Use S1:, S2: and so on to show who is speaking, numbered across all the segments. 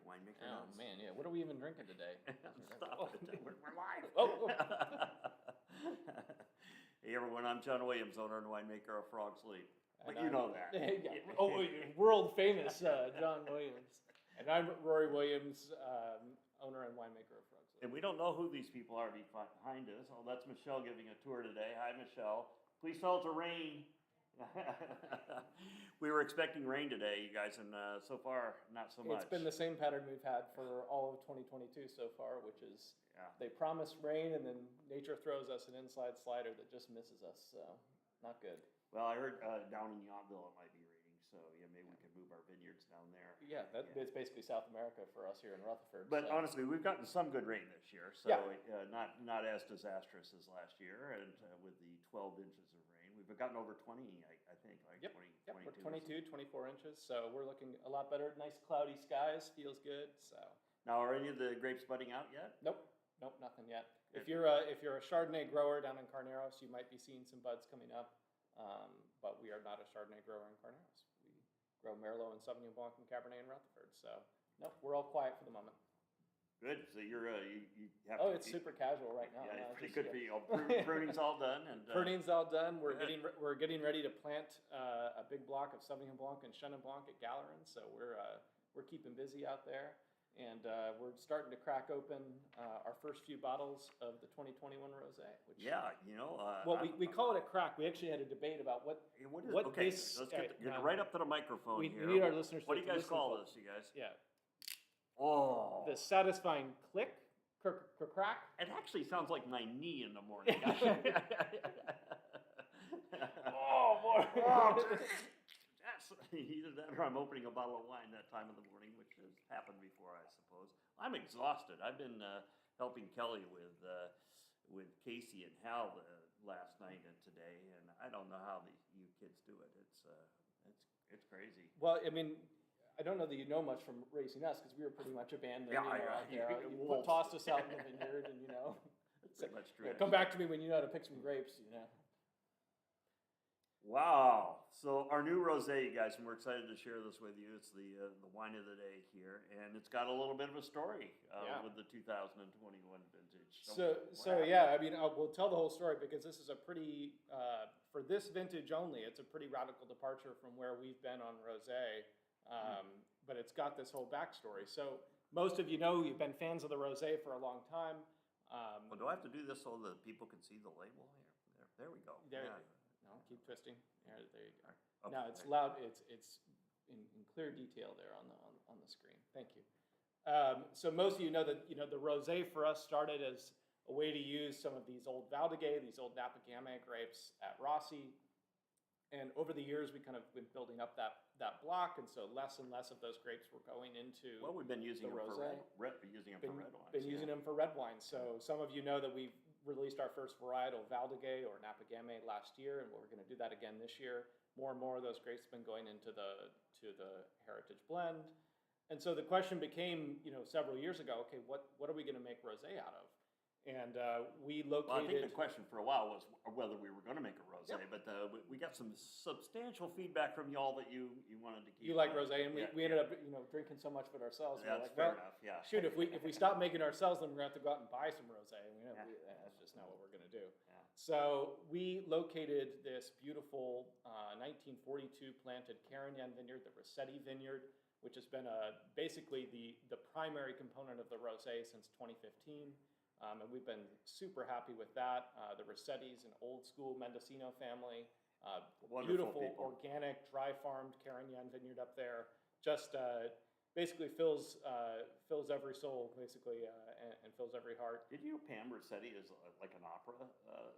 S1: Winemaker
S2: Oh
S1: Notes.
S2: man, yeah. What are we even drinking today?
S1: Stop it. We're live.
S2: Oh,
S1: Hey everyone, I'm John Williams, owner and winemaker of Frog's Leap. But you know that.
S2: Yeah. Oh, world famous John Williams. And I'm Rory Williams, owner and winemaker of Frogs.
S1: And we don't know who these people are behind us. Oh, that's Michelle giving a tour today. Hi, Michelle. Please tell it to rain. We were expecting rain today, you guys, and so far, not so much.
S2: It's been the same pattern we've had for all of 2022 so far, which is they promise rain and then nature throws us an inside slider that just misses us, so not good.
S1: Well, I heard down in Yountville it might be raining, so yeah, maybe we could move our vineyards down there.
S2: Yeah, it's basically South America for us here in Rutherford.
S1: But honestly, we've gotten some good rain this year, so not as disastrous as last year, and with the 12 inches of rain. We've gotten over 20, I think, like 20, 22.
S2: We're 22, 24 inches, so we're looking a lot better. Nice cloudy skies, feels good, so.
S1: Now, are any of the grapes budding out yet?
S2: Nope, nothing yet. If you're a Chardonnay grower down in Carneros, you might be seeing some buds coming up. But we are not a Chardonnay grower in Carneros. We grow Merlot and Sauvignon Blanc and Cabernet in Rutherford. So, nope, we're all quiet for the moment.
S1: Good. So you have.
S2: Oh, it's super casual right now.
S1: Yeah, it's pretty good for you. Pruning's all done, and
S2: pruning's all done. We're getting ready to plant a big block of Sauvignon Blanc and Chenin Blanc at Gallerin. So we're keeping busy out there, and we're starting to crack open our first few bottles of the 2021 rosé. Which
S1: well,
S2: we call it a crack. We actually had a debate about what is
S1: okay.
S2: this.
S1: Let's get right up to the microphone here.
S2: We need our listeners.
S1: What do you guys call this, you guys?
S2: Yeah.
S1: Oh.
S2: The satisfying click, crack.
S1: It actually sounds like my knee in the morning.
S2: Oh boy.
S1: That's either that or I'm opening a bottle of wine that time of the morning, which has happened before, I suppose. I'm exhausted. I've been helping Kelly with Casey and Hal last night and today, and I don't know how you kids do it. It's crazy.
S2: Well, I mean, I don't know that you know much from racing us because we were pretty much abandoned. Out there. You tossed us out in the vineyard, and
S1: That's pretty much true.
S2: Come back to me when you know how to pick some grapes.
S1: Wow. So our new rosé, you guys, and we're excited to share this with you. It's the wine of the day here, and it's got a little bit of a story with the 2021 vintage.
S2: So yeah, I mean, we'll tell the whole story because this is a pretty for this vintage only. It's a pretty radical departure from where we've been on rosé, but it's got this whole backstory. So most of you know you've been fans of the rosé for a long time.
S1: Well, do I have to do this so that people can see the label here? There we go.
S2: No, keep twisting. There you go.
S1: Okay,
S2: now it's loud. It's in clear detail there on the screen. Thank you. So most of you know that the rosé for us started as a way to use some of these old Valdiguet, these old Napa Gamay grapes at Rossi, and over the years we kind of been building up that block, and so less and less of those grapes were going into.
S1: Well, we've been using them for red wines.
S2: Been using them for red wines. So some of you know that we've released our first varietal Valdiguet or Napa Gamay last year, and we're going to do that again this year. More and more of those grapes have been going into the heritage blend, and so the question became, several years ago, okay, what are we going to make rosé out of? And we located.
S1: Well, I think the question for a while was whether we were going to make a rosé, but we got some substantial feedback from y'all that you wanted to keep.
S2: You like rosé, and we ended up drinking so much of it ourselves.
S1: Yeah, that's fair enough. Yeah.
S2: Shoot, if we stop making ourselves, then we're going to have to go out and buy some rosé. That's just not what we're going to do.
S1: Yeah.
S2: So we located this beautiful 1942 planted Carignan vineyard, the Rossetti vineyard, which has been basically the primary component of the rosé since 2015. And we've been super happy with that. The Rossetti's an old school Mendocino family, beautiful
S1: people.
S2: Organic, dry farmed Carignan vineyard up there. Just basically fills every soul, basically, and fills every heart.
S1: Did you know Pam Rossetti is like an opera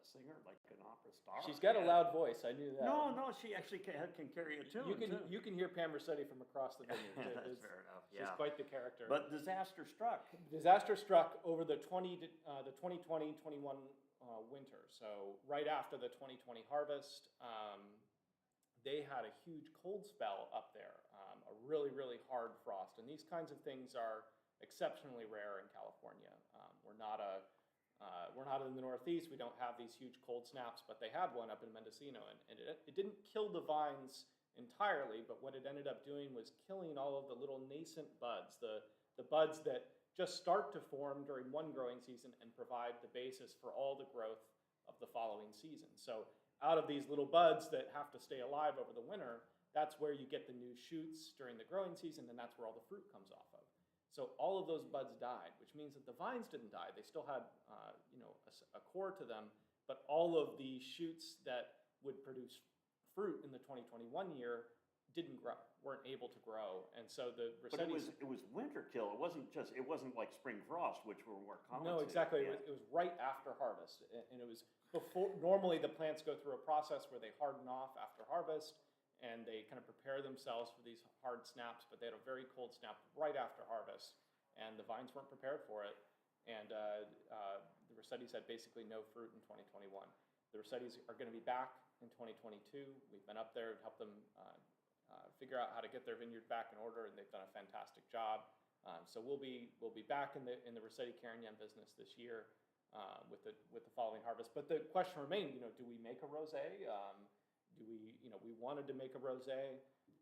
S1: singer, like an opera star?
S2: She's got a loud voice. I knew that.
S1: No, she actually can carry a tune.
S2: You can hear Pam Rossetti from across the vineyard.
S1: That's fair enough. Yeah.
S2: She's quite the character.
S1: But disaster struck.
S2: Disaster struck over the 2020-21 winter. So right after the 2020 harvest. They had a huge cold spell up there, a really, really hard frost. And these kinds of things are exceptionally rare in California. We're not in the Northeast. We don't have these huge cold snaps, but they had one up in Mendocino. And it didn't kill the vines entirely, but what it ended up doing was killing all of the little nascent buds, the the buds that just start to form during one growing season and provide the basis for all the growth of the following season. So out of these little buds that have to stay alive over the winter, that's where you get the new shoots during the growing season, and that's where all the fruit comes off of. So all of those buds died, which means that the vines didn't die. They still had, a core to them, but all of the shoots that would produce fruit in the 2021 year didn't grow, weren't able to grow, and so the
S1: But
S2: Rossetti's...
S1: it was winter kill. It wasn't like spring frost, which were more common.
S2: No, exactly. It was right after harvest, and it was before. Normally, the plants go through a process where they harden off after harvest, and they kind of prepare themselves for these hard snaps. But they had a very cold snap right after harvest, and the vines weren't prepared for it. And the Rossetti's had basically no fruit in 2021. The Rossetti's are going to be back in 2022. We've been up there to help them figure out how to get their vineyard back in order, and they've done a fantastic job. So we'll be back in the Rossetti Carignan business this year with the following harvest. But the question remained, do we make a rosé? We wanted to make a rosé,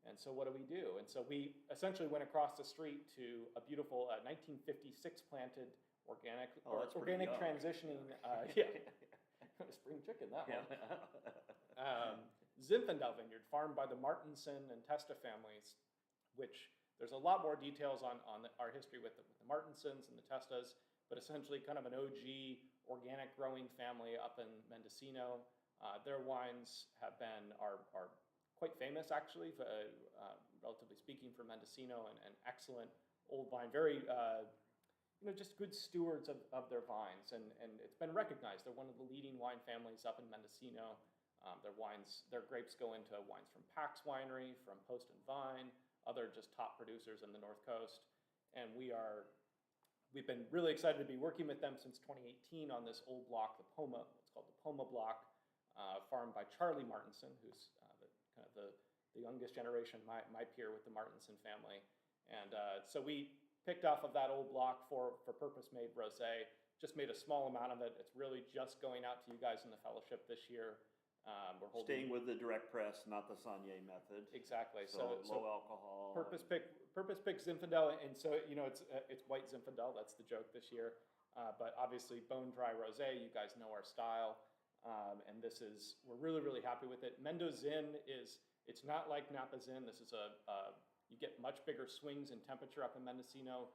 S2: and so what do we do? And so we essentially went across the street to a beautiful 1956 planted organic transitioning. Spring chicken, that one. Zinfandel Vineyard, farmed by the Martinson and Testa families, which there's a lot more details on our history with the Martinsons and the Testas, but essentially kind of an OG organic growing family up in Mendocino. Their wines are quite famous, actually, relatively speaking, for Mendocino, and excellent old vine, very just good stewards of their vines, and it's been recognized. They're one of the leading wine families up in Mendocino. Their grapes go into wines from Pax Winery, from Post and Vine, other just top producers in the North Coast. And we've been really excited to be working with them since 2018 on this old block, the Poma, what's called the Poma block, farmed by Charlie Martinson, who's the youngest generation, my peer with the Martinson family. And so we picked off of that old block for purpose-made rosé, just made a small amount of it. It's really just going out to you guys in the fellowship this year. We're
S1: staying with the direct press, not the Saunier method.
S2: Exactly.
S1: So low alcohol.
S2: Purpose pick Zinfandel, and so it's white Zinfandel. That's the joke this year. But obviously bone dry rosé. You guys know our style, and we're really, really happy with it. Mendo Zin it's not like Napa Zin. This is you get much bigger swings in temperature up in Mendocino.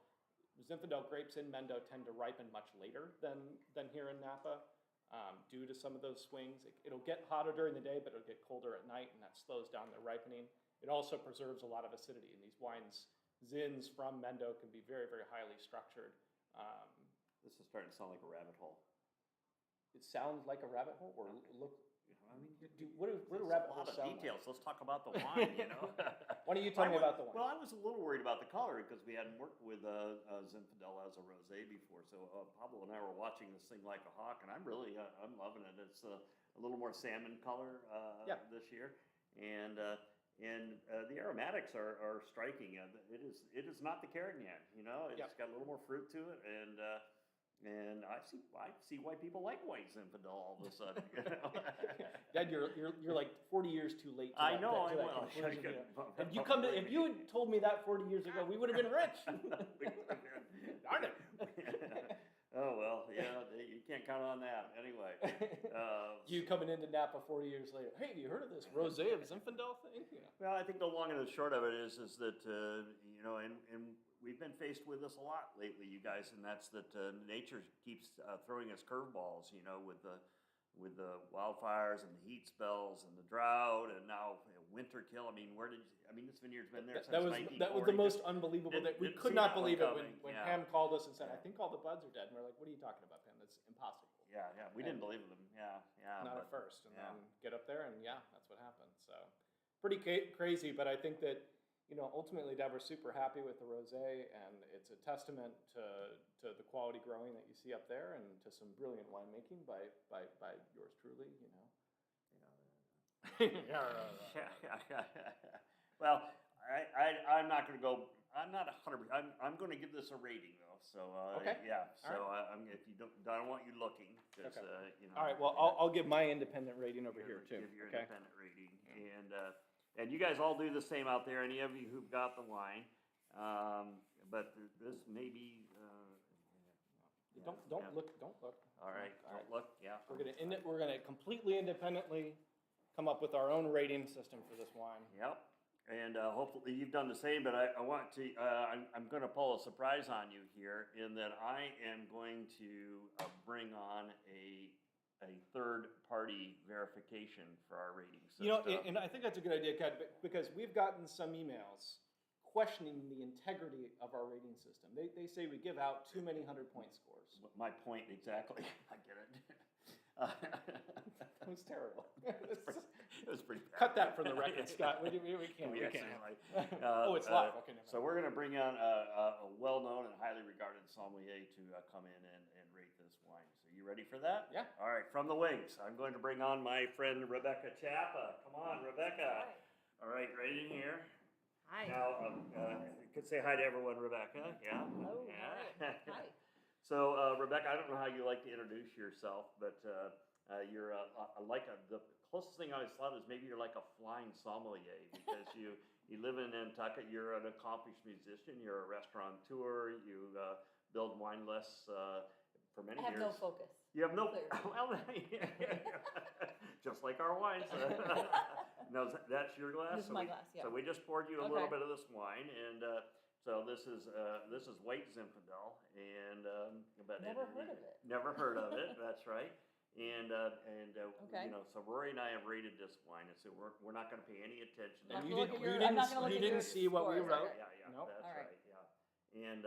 S2: Zinfandel grapes in Mendo tend to ripen much later than here in Napa. Due to some of those swings. It'll get hotter during the day, but it'll get colder at night, and that slows down their ripening. It also preserves a lot of acidity, and these wines, Zins from Mendo, can be very, very highly structured.
S1: This is starting to sound like a rabbit hole.
S2: It sounds like a rabbit hole, or look. What do rabbit holes sound like?
S1: Details. Let's talk about the wine.
S2: Why don't you tell me about the wine?
S1: Well, I was a little worried about the color because we hadn't worked with Zinfandel as a rosé before. So Pablo and I were watching this thing like a hawk, and I'm loving it. It's a little more salmon color this year, and the aromatics are striking. It is not the Carignan. It's got a little more fruit to it, and I see why people like white Zinfandel all of a sudden.
S2: Dad, you're like 40 years too late.
S1: I know.
S2: If you had told me that 40 years ago, we would have been rich. Darn it.
S1: Oh well, yeah, you can't count on that anyway.
S2: You coming into Napa 40 years later? Hey, have you heard of this rosé of Zinfandel thing?
S1: Well, I think the long and the short of it is that and we've been faced with this a lot lately, you guys, and that's that nature keeps throwing us curveballs, with the wildfires and the heat spells and the drought, and now winter kill. This vineyard's been there since 1940.
S2: That was the most unbelievable. We could not believe it when Pam called us and said, "I think all the buds are dead." And we're like, "What are you talking about, Pam? That's impossible."
S1: Yeah, we didn't believe them. Yeah.
S2: Not at first, and then get up there, and that's what happened. So pretty crazy, but I think that. Ultimately, Dad, we're super happy with the rosé, and it's a testament to the quality growing that you see up there, and to some brilliant winemaking by yours truly.
S1: Well, I'm not going to go. I'm not 100%. I'm going to give this a rating though. So
S2: okay.
S1: Yeah. So right. If you don't, I don't want you looking. Okay.
S2: All right. Well, I'll give my independent rating over here too.
S1: Give your independent rating, and you guys all do the same out there. Any of you who've got the wine, but this may be,
S2: Don't
S1: yeah.
S2: look, don't look.
S1: All right,
S2: All right.
S1: don't look, yeah.
S2: We're gonna completely independently come up with our own rating system for this wine.
S1: Yep, and hopefully you've done the same, but I want to, I'm gonna pull a surprise on you here in that I am going to bring on a third-party verification for our rating system.
S2: You know, and I think that's a good idea, Kat, because we've gotten some emails questioning the integrity of our rating system. They say we give out too many 100-point scores.
S1: My point exactly, I get it.
S2: That was terrible.
S1: It was pretty bad.
S2: Cut that from the record, Scott. We can't. We can't. Oh, it's live. Okay, never mind.
S1: So we're going to bring on a well-known and highly regarded sommelier to come in and rate this wine. So you ready for that?
S2: Yeah.
S1: All right, from the wings, I'm going to bring on my friend Rebecca Chapa. Come on, Rebecca. All right, right in here.
S3: Hi.
S1: Now, you could say hi to everyone, Rebecca. Yeah.
S3: Hello.
S1: Yeah.
S3: Hi.
S1: So, Rebecca, I don't know how you like to introduce yourself, but you're the closest thing I always thought is maybe you're like a flying sommelier because you live in Nantucket. You're an accomplished musician. You're a restaurateur. You build wine lists for many years.
S3: I have no focus.
S1: You have no.
S3: Clear.
S1: Well, just like our wines. No, that's your glass.
S3: This is my glass, yeah.
S1: So we just poured you a little
S3: Okay.
S1: bit of this wine, and so this is white Zinfandel, and but
S3: Never heard of it.
S1: Never heard of it. That's right. And
S3: Okay.
S1: you know, so Rory and I have rated this wine, and so we're not going to pay any attention.
S3: Not
S2: You
S3: gonna look
S2: didn't,
S3: at your- I'm not gonna look
S2: you
S3: at your
S2: didn't see what we
S3: scores,
S2: wrote.
S3: okay.
S1: Yeah,
S2: Nope.
S1: that's
S3: All right.
S1: right. Yeah, and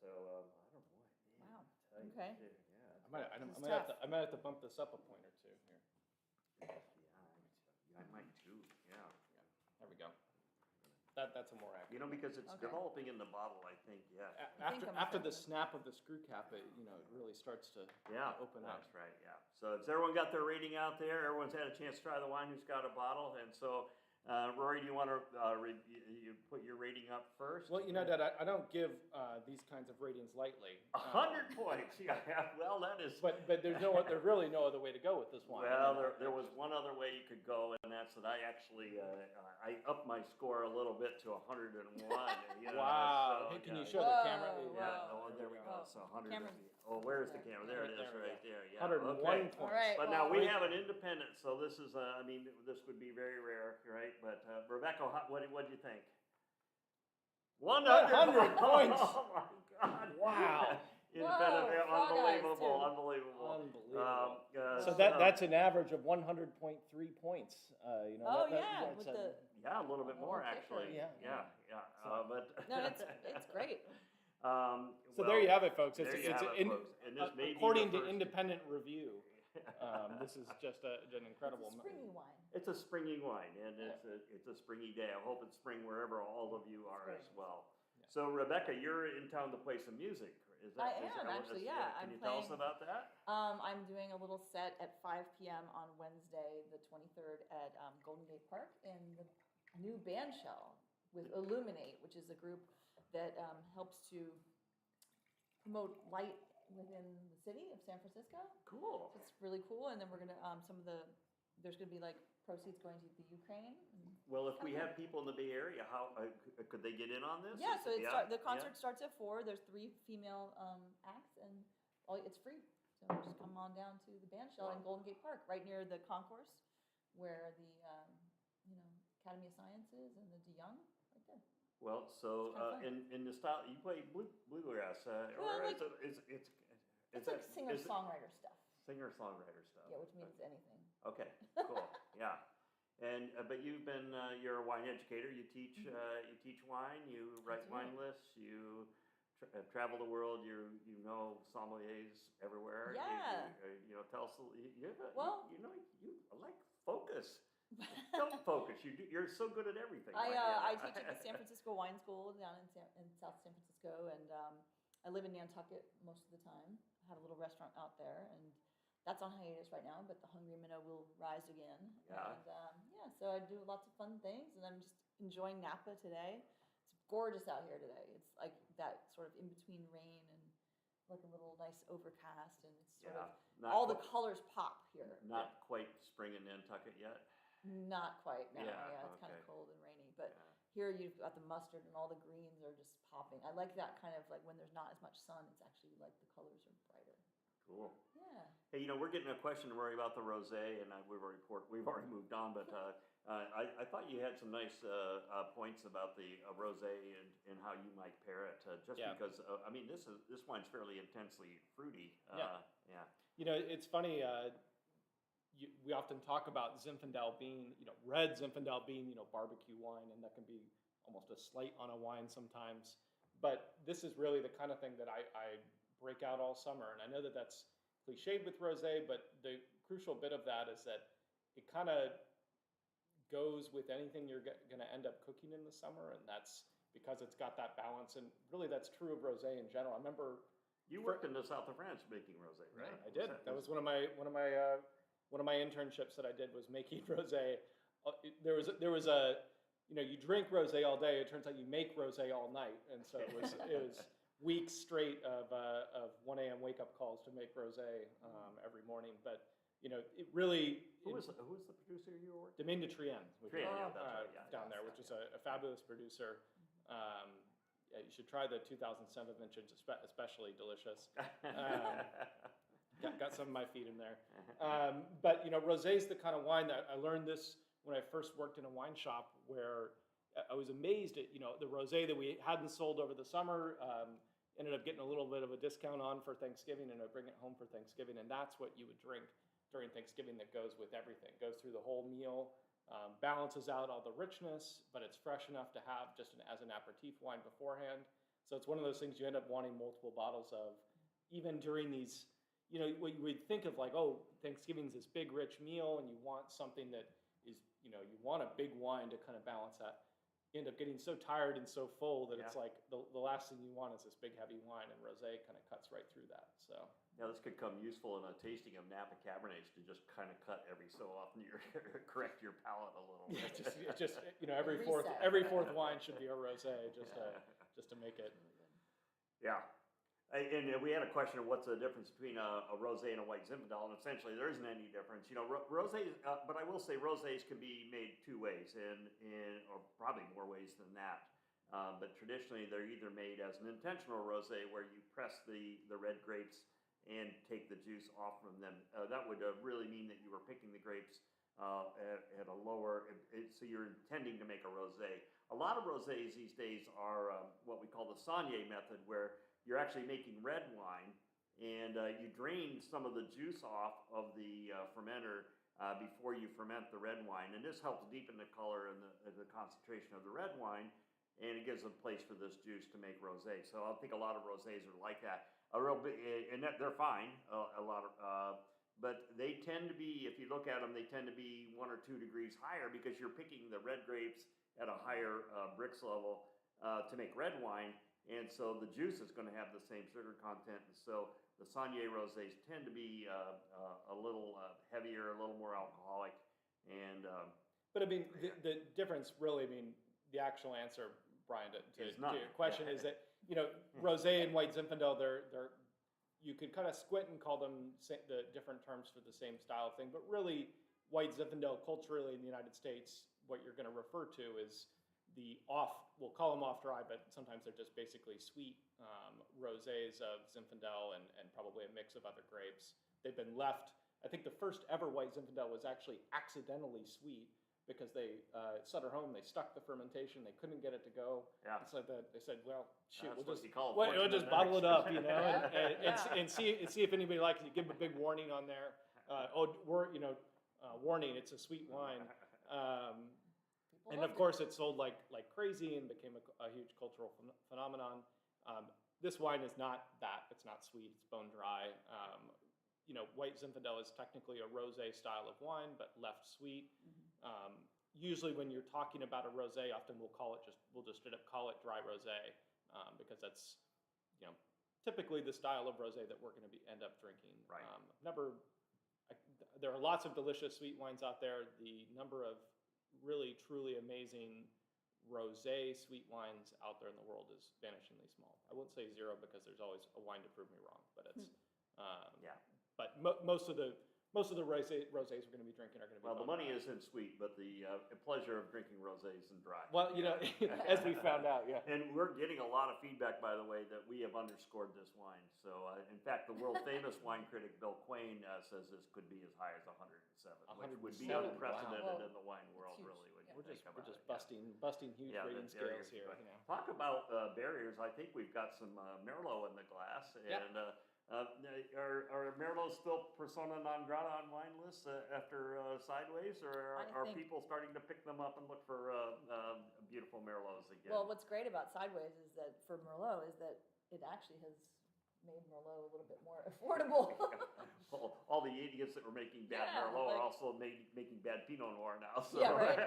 S1: so I don't know.
S3: Wow.
S1: Tell you,
S3: Okay.
S1: yeah.
S2: I
S3: This is
S2: might have to bump this up a point or two here.
S1: Yeah, I might too. Yeah.
S2: There we go. That's a more accurate.
S1: You know, because it's
S3: Okay.
S1: developing in the bottle, I think. Yeah.
S3: I think I'm
S2: After the
S3: effective.
S2: snap of the screw cap, it really starts to
S1: Yeah.
S2: open up.
S1: That's right. Yeah. So has everyone got their rating out there? Everyone's had a chance to try the wine. Who's got a bottle? And so, Rory, do you want to you put your rating up first?
S2: Well, you know, Dad, I don't give these kinds of ratings lightly.
S1: 100 points. Yeah. Well, that is.
S2: But there's really no other way to go with this wine.
S1: Well, there was one other way you could go, and that's that I actually I upped my score a little bit to 101. You know,
S2: Wow.
S1: so,
S2: Hey, can you
S1: yeah.
S2: show the camera?
S3: Whoa,
S1: Yeah.
S3: whoa.
S1: Oh, there we go.
S3: Oh,
S1: So 100.
S3: camera's-
S1: Oh, where's the camera? There it is,
S2: There we
S1: right
S2: go.
S1: there. Yeah.
S2: 101
S1: Okay.
S2: points.
S3: All right.
S1: But now
S3: well,
S1: we have an independent, so this is, I mean, this would be very rare, right? But Rebecca, what do you think?
S2: 100 points.
S1: Oh my God!
S2: Wow.
S1: Independent,
S3: Whoa, frog eyes,
S1: unbelievable,
S3: too.
S1: unbelievable.
S2: Unbelievable. So
S1: So
S2: that's an average of 100.3 points. You know.
S3: Oh,
S2: that-
S3: yeah,
S2: that's
S3: with
S2: a-
S3: the,
S1: yeah, a little bit
S3: A
S1: more
S3: little
S1: actually.
S3: kicker.
S2: Yeah.
S1: But
S3: no, it's great.
S2: So there you have it, folks.
S1: there you have it, folks. And this may be
S2: according
S1: the
S2: to
S1: first-
S2: independent review, this is just an incredible.
S3: It's a springy wine.
S1: It's a springy wine, and it's a springy day. I hope it's spring wherever all of you are as well.
S2: Yeah.
S1: So Rebecca, you're in town to play some music. Is that?
S3: I
S1: is
S3: am,
S1: that what
S3: actually,
S1: this-
S3: yeah.
S1: Can
S3: I'm
S1: you tell us
S3: playing-
S1: about that?
S3: I'm doing a little set at 5 p.m. on Wednesday, the 23rd, at Golden Gate Park in the new band shell with Illuminate, which is a group that helps to promote light within the city of San Francisco.
S1: Cool.
S3: So it's really cool. And then we're gonna there's gonna be like proceeds going to the Ukraine.
S1: Well, if we have people in the Bay Area, how could they get in on this?
S3: Yeah, so the
S1: yeah.
S3: concert starts at 4. There's 3 female acts, and it's free. So just come on down to the band shell in Golden Gate Park, right near the concourse, where the Academy of Sciences and the DeYoung, right there.
S1: Well, so
S3: It's kinda
S1: in the style you play bluegrass,
S3: Well,
S1: or
S3: like-
S1: it's
S3: It's like singer-songwriter stuff.
S1: Singer-songwriter stuff.
S3: Yeah, which means anything.
S1: Okay, cool. Yeah, and but you've been you're a wine educator. You teach wine. You write
S3: That's right.
S1: wine lists. You travel the world. You know sommeliers everywhere.
S3: Yeah.
S1: You know, tell us.
S3: Well-
S1: you like focus. Don't focus. You're so good at everything.
S3: I teach at the San Francisco Wine School down in South San Francisco, and I live in Nantucket most of the time. I have a little restaurant out there, and that's on hiatus right now, but the Hungry Minnow will rise again.
S1: Yeah.
S3: And so I do lots of fun things, and I'm just enjoying Napa today. It's gorgeous out here today. It's like that sort of in between rain and like a little nice overcast, and it's sort of all the colors pop here.
S1: Not quite spring in Nantucket yet.
S3: Not quite. No,
S1: Yeah,
S3: it's kind of
S1: okay.
S3: cold and rainy, but
S1: Yeah.
S3: here you've got the mustard and all the greens are just popping. I like that kind of like when there's not as much sun, it's actually like the colors are brighter.
S1: Cool.
S3: Yeah.
S1: Hey, we're getting a question, Rory, about the rosé, and we've already moved on, but I thought you had some nice points about the rosé and how you might pair it. Just
S2: Yeah.
S1: because I mean, this wine's fairly intensely fruity.
S2: Yeah.
S1: Yeah.
S2: It's funny. We often talk about Zinfandel being, red Zinfandel being, barbecue wine, and that can be almost a slight on a wine sometimes. But this is really the kind of thing that I break out all summer. And I know that that's cliched with rosé, but the crucial bit of that is that it kind of goes with anything you're going to end up cooking in the summer, and that's because it's got that balance. And really, that's true of rosé in general. I remember
S1: You worked in the south of France making rosé, right?
S2: I did. That was one of my internships that I did was making rosé. There was a you drink rosé all day. It turns out you make rosé all night, and so it was weeks straight of 1 a.m. wake up calls to make rosé every morning. But it really
S1: Who was the producer you were working?
S2: Domaine de Trienne, which
S1: Trienne,
S2: is,
S1: yeah, that's right, yeah,
S2: down there, which is a fabulous producer. Yeah, you should try the 2007 vintage, especially delicious. Got some of my feet in there. But rosé is the kind of wine that I learned this when I first worked in a wine shop, where I was amazed at the rosé that we hadn't sold over the summer. Ended up getting a little bit of a discount on for Thanksgiving, and I'd bring it home for Thanksgiving, and that's what you would drink during Thanksgiving. That goes with everything, goes through the whole meal, balances out all the richness, but it's fresh enough to have just as an aperitif wine beforehand. So it's one of those things you end up wanting multiple bottles of, even during these. What you would think of like, oh, Thanksgiving's this big, rich meal, and you want something that is, you want a big wine to kind of balance that. You end up getting so tired and so full that it's like the last thing you want is this big, heavy wine, and rosé kind of cuts right through that. So
S1: yeah, this could come useful in a tasting of Napa Cabernets to just kind of cut every so often, correct your palate a little bit.
S2: Yeah, just every
S3: Reset.
S2: fourth wine should be a rosé, just to make it.
S1: Yeah. And we had a question of what's the difference between a rosé and a white Zinfandel, and essentially there isn't any difference. Rosés, but I will say rosés can be made two ways, or probably more ways than that. But traditionally they're either made as an intentional rosé, where you press the red grapes and take the juice off from them. That would really mean that you were picking the grapes at a lower, so you're intending to make a rosé. A lot of rosés these days are what we call the sommelier method, where you're actually making red wine, and you drain some of the juice off of the fermenter before you ferment the red wine, and this helps deepen the color and the concentration of the red wine, and it gives a place for this juice to make rosé. So I think a lot of rosés are like that. And they're fine. But they tend to be, if you look at them, they tend to be 1 or 2 degrees higher because you're picking the red grapes at a higher Brix level to make red wine. And so the juice is going to have the same sugar content. And so the Saunier rosés tend to be a little heavier, a little more alcoholic. And
S2: but I mean, the difference really, the actual answer, Brian, to your question is that, rosé and white Zinfandel, you could kind of squint and call them the different terms for the same style thing. But really, white Zinfandel culturally in the United States, what you're going to refer to is we'll call them off dry, but sometimes they're just basically sweet rosés of Zinfandel and probably a mix of other grapes. They've been left. I think the first ever white Zinfandel was actually accidentally sweet because they Sutter Home, they stuck the fermentation, they couldn't get it to go.
S1: Yeah.
S2: So they said, well, shoot, we'll just
S1: bottle
S2: it up, and see if anybody likes it. Give them a big warning on there. Warning, it's a sweet wine. And of course, it sold like crazy and became a huge cultural phenomenon. This wine is not that. It's not sweet. It's bone dry. White Zinfandel is technically a rosé style of wine, but left sweet. Usually, when you're talking about a rosé, often we'll just straight up call it dry rosé because that's typically the style of rosé that we're going to end up drinking.
S1: Right.
S2: There are lots of delicious sweet wines out there. The number of really, truly amazing rosé sweet wines out there in the world is vanishingly small. I won't say zero because there's always a wine to prove me wrong, but it's But most of the most of the rosés we're going to be drinking are going to be.
S1: Well, the money isn't sweet, but the pleasure of drinking rosés and dry.
S2: Well, as we found out, yeah.
S1: And we're getting a lot of feedback, by the way, that we have underscored this wine. So, in fact, the world famous wine critic Bill Quain says this could be as high as 107, which would be
S2: 107,
S1: unprecedented
S3: wow.
S1: in the wine world,
S3: huge.
S1: really. When
S3: Yeah.
S1: you
S2: We're
S1: think
S2: just
S1: about it.
S2: busting huge
S1: Yeah, the
S2: rating scales
S1: barriers,
S2: here.
S1: right. Talk about barriers. I think we've got some Merlot in the glass, and are Merlots still persona non grata on wine lists after Sideways, or are
S3: think-
S1: people starting to pick them up and look for beautiful Merlots again?
S3: Well, what's great about Sideways is that for Merlot is that it actually has made Merlot a little bit more affordable.
S1: All the idiots that were making bad
S3: Yeah,
S1: Merlot are
S3: like-
S1: also making bad Pinot Noir now. So.
S3: Yeah, right.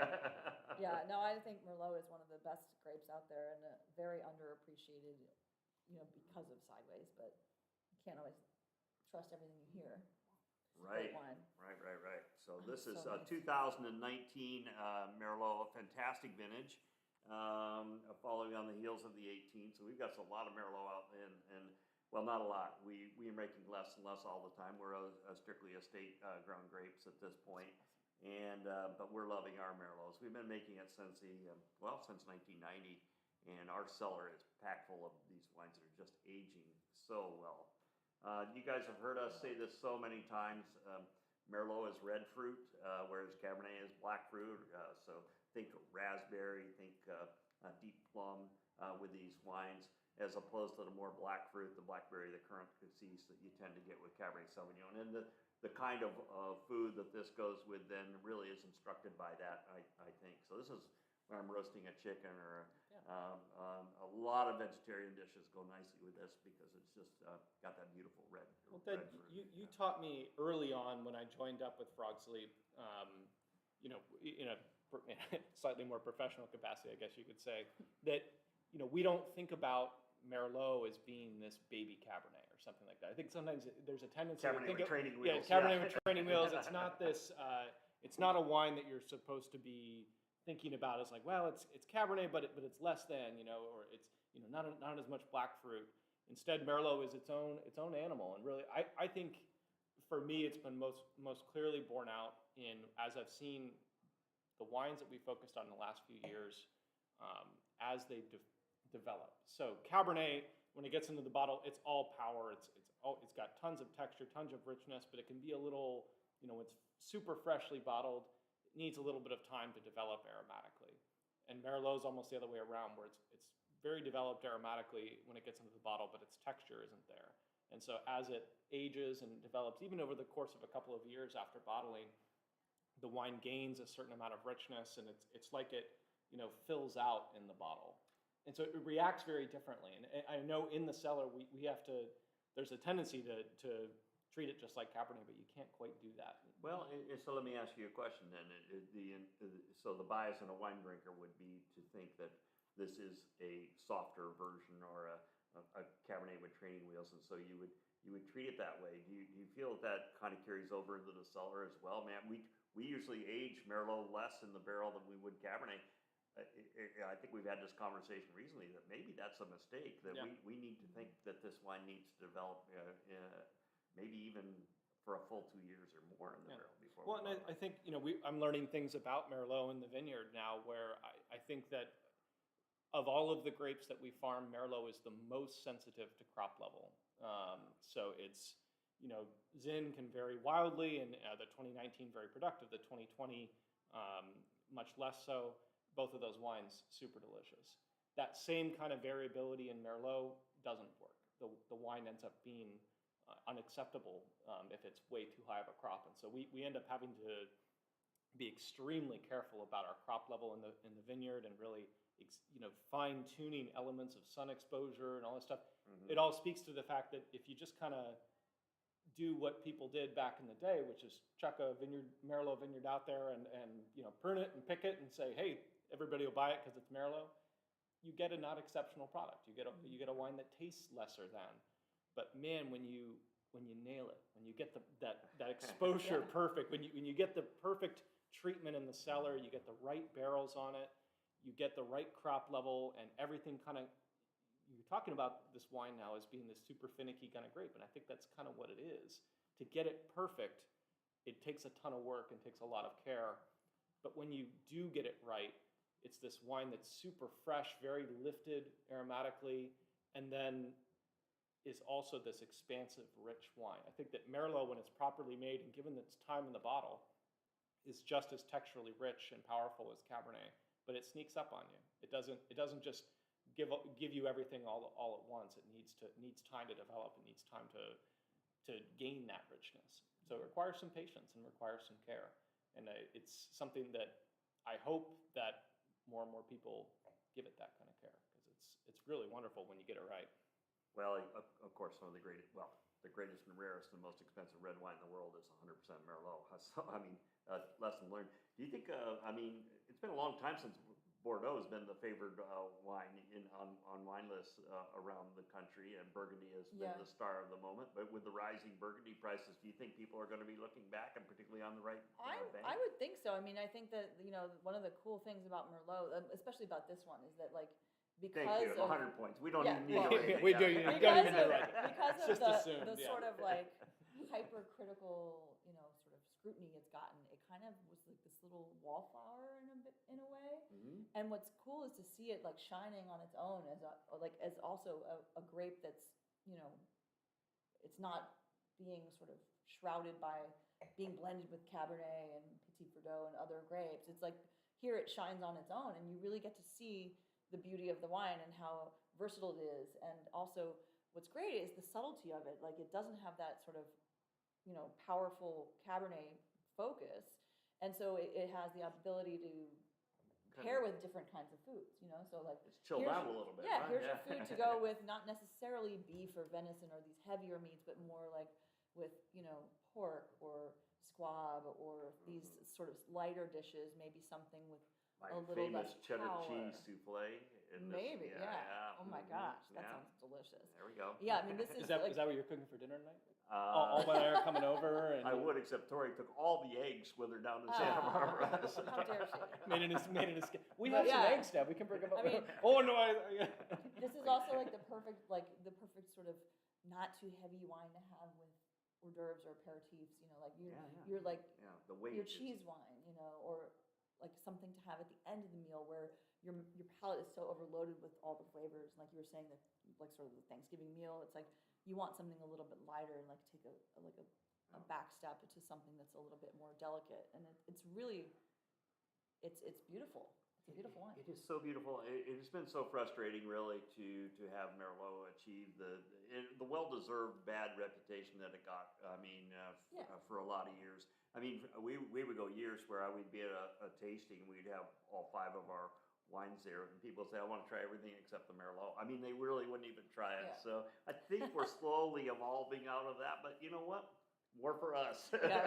S3: Yeah, no, I think Merlot is one of the best grapes out there and very underappreciated, because of Sideways, but you can't always trust everything you hear. It's a
S1: Right.
S3: great wine.
S1: Right. So
S3: Oh,
S1: this is
S3: so nice.
S1: 2019 Merlot, a fantastic vintage, following on the heels of the 18. So we've got a lot of Merlot out, and well, not a lot. We are making less and less all the time. We're a strictly estate grown grapes at this point, and but we're loving our Merlots. We've been making it since since 1990, and our cellar is packed full of these wines that are just aging so well. You guys have heard us say this so many times. Merlot is red fruit, whereas Cabernet is black fruit. So think raspberry, think deep plum with these wines, as opposed to the more black fruit, the blackberry, the currant cassis that you tend to get with Cabernet Sauvignon. And the kind of food that this goes with then really is instructed by that, I think. So this is when I'm roasting a chicken or a lot of vegetarian dishes go nicely with this because it's just got that beautiful red.
S2: Well, Ted,
S1: red fruit.
S2: you taught me early on when I joined up with Frog Sleep, in a slightly more professional capacity, I guess you could say, that we don't think about Merlot as being this baby Cabernet or something like that. I think sometimes there's a tendency
S1: Cabernet
S2: to think
S1: with training wheels.
S2: Cabernet with training wheels. It's not this. It's not a wine that you're supposed to be thinking about as like, well, it's Cabernet, but it's less than, or it's not as much black fruit. Instead, Merlot is its own animal, and really, I think for me, it's been most clearly borne out as I've seen the wines that we focused on in the last few years as they develop. So Cabernet, when it gets into the bottle, it's all power. It's got tons of texture, tons of richness, but it can be a little, it's super freshly bottled. It needs a little bit of time to develop aromatically. And Merlot is almost the other way around, where it's very developed aromatically when it gets into the bottle, but its texture isn't there. And so as it ages and develops, even over the course of a couple of years after bottling, the wine gains a certain amount of richness, and it's like it, fills out in the bottle. And so it reacts very differently. And I know in the cellar, we have to, there's a tendency to treat it just like Cabernet, but you can't quite do that.
S1: Well, so let me ask you a question then. So the bias in a wine drinker would be to think that this is a softer version or a Cabernet with training wheels, and so you would treat it that way. Do you feel that kind of carries over into the cellar as well? Man, we usually age Merlot less in the barrel than we would Cabernet. I think we've had this conversation recently that maybe that's a mistake, that we need to think that this wine needs to develop maybe even for a full 2 years or more in the barrel before.
S2: Well, and I think I'm learning things about Merlot in the vineyard now, where I think that of all of the grapes that we farm, Merlot is the most sensitive to crop level. So it's Zin can vary wildly, and the 2019 very productive, the 2020 much less so. Both of those wines super delicious. That same kind of variability in Merlot doesn't work. The wine ends up being unacceptable if it's way too high of a crop, and so we end up having to be extremely careful about our crop level in the vineyard, and really fine tuning elements of sun exposure and all this stuff. Mm-hmm. It all speaks to the fact that if you just kind of do what people did back in the day, which is chuck a Merlot vineyard out there and prune it and pick it and say, hey, everybody will buy it because it's Merlot, you get a not exceptional product. You get a wine that tastes lesser than. But man, when you nail it, when you get that exposure perfect, when you get the perfect treatment in the cellar, you get the right barrels on it, you get the right crop level, and everything kind of, you're talking about this wine now as being this super finicky kind of grape, and I think that's kind of what it is. To get it perfect, it takes a ton of work and takes a lot of care. But when you do get it right, it's this wine that's super fresh, very lifted aromatically, and then is also this expansive, rich wine. I think that Merlot, when it's properly made and given its time in the bottle, is just as texturally rich and powerful as Cabernet, but it sneaks up on you. It doesn't just give you everything all at once. It needs time to develop. It needs time to gain that richness. So it requires some patience and requires some care. And it's something that I hope that more and more people give it that kind of care, because it's really wonderful when you get it right.
S1: Well, of course, some of the greatest and rarest and most expensive red wine in the world is 100% Merlot. So, I mean, lesson learned. Do you think, I mean, it's been a long time since Bordeaux has been the favored wine on wine lists around the country, and Burgundy has been the star of the moment. But with the rising Burgundy prices, do you think people are going to be looking back, and particularly on the right bank?
S3: I would think so. I mean, I think that, one of the cool things about Merlot, especially about this one, is that, like, because
S1: Thank you.
S3: of
S1: 100 points. We don't even need
S3: well,
S1: a rating.
S2: We do. You don't even need a rating.
S3: Because
S2: It's
S3: of
S2: just assumed,
S3: the sort of like hypercritical, sort of scrutiny it's gotten, it kind of was like this little wallflower in a way.
S1: Mm-hmm.
S3: And what's cool is to see it like shining on its own as also a grape that's, it's not being sort of shrouded by being blended with Cabernet and Petit Verdot and other grapes. It's like here it shines on its own, and you really get to see the beauty of the wine and how versatile it is. And also what's great is the subtlety of it. Like, it doesn't have that sort of, powerful Cabernet focus. And so it has the ability to pair with different kinds of foods, so like
S1: it's chilled out a little bit.
S3: Yeah,
S1: right?
S3: here's your food to go with, not necessarily beef or venison or these heavier meats, but more like with, pork or squab or these sort of lighter dishes, maybe something with
S1: My
S3: a little
S1: famous
S3: less
S1: cheddar
S3: power.
S1: cheese souffle.
S3: Maybe, yeah. Oh my
S1: Mhm.
S3: gosh, that
S1: Yeah.
S3: sounds delicious.
S1: There we go.
S3: Yeah, I mean, this
S2: Is
S3: is
S2: that
S3: like,
S2: what you're cooking for dinner tonight?
S1: Uh,
S2: All my are coming over, and
S1: I would, except Tori took all the eggs with her down to Santa Barbara.
S3: how dare she?
S2: made an escape. We
S3: But
S2: have some
S3: yeah.
S2: eggs now. We can bring them up.
S3: I mean-
S2: oh no!
S3: This is also like the perfect sort of not too heavy wine to have with hors d'oeuvres or aperitifs. Like you're like
S1: Yeah, the weight.
S3: your
S1: is-
S3: cheese wine, or like something to have at the end of the meal where your palate is so overloaded with all the flavors. Like you were saying, that like sort of the Thanksgiving meal, it's like you want something a little bit lighter and like take a back step to something that's a little bit more delicate. And it's really, it's beautiful. It's a beautiful wine.
S1: It is so beautiful. It has been so frustrating, really, to have Merlot achieve the well-deserved bad reputation that it got. I mean, for a lot of years. I mean, we would go years where I would be at a tasting, and we'd have all 5 of our wines there, and people say, I want to try everything except the Merlot. I mean, they really wouldn't even try it.
S3: Yeah.
S1: So I think we're slowly evolving out of that, but you know what? More for us.
S3: Yeah,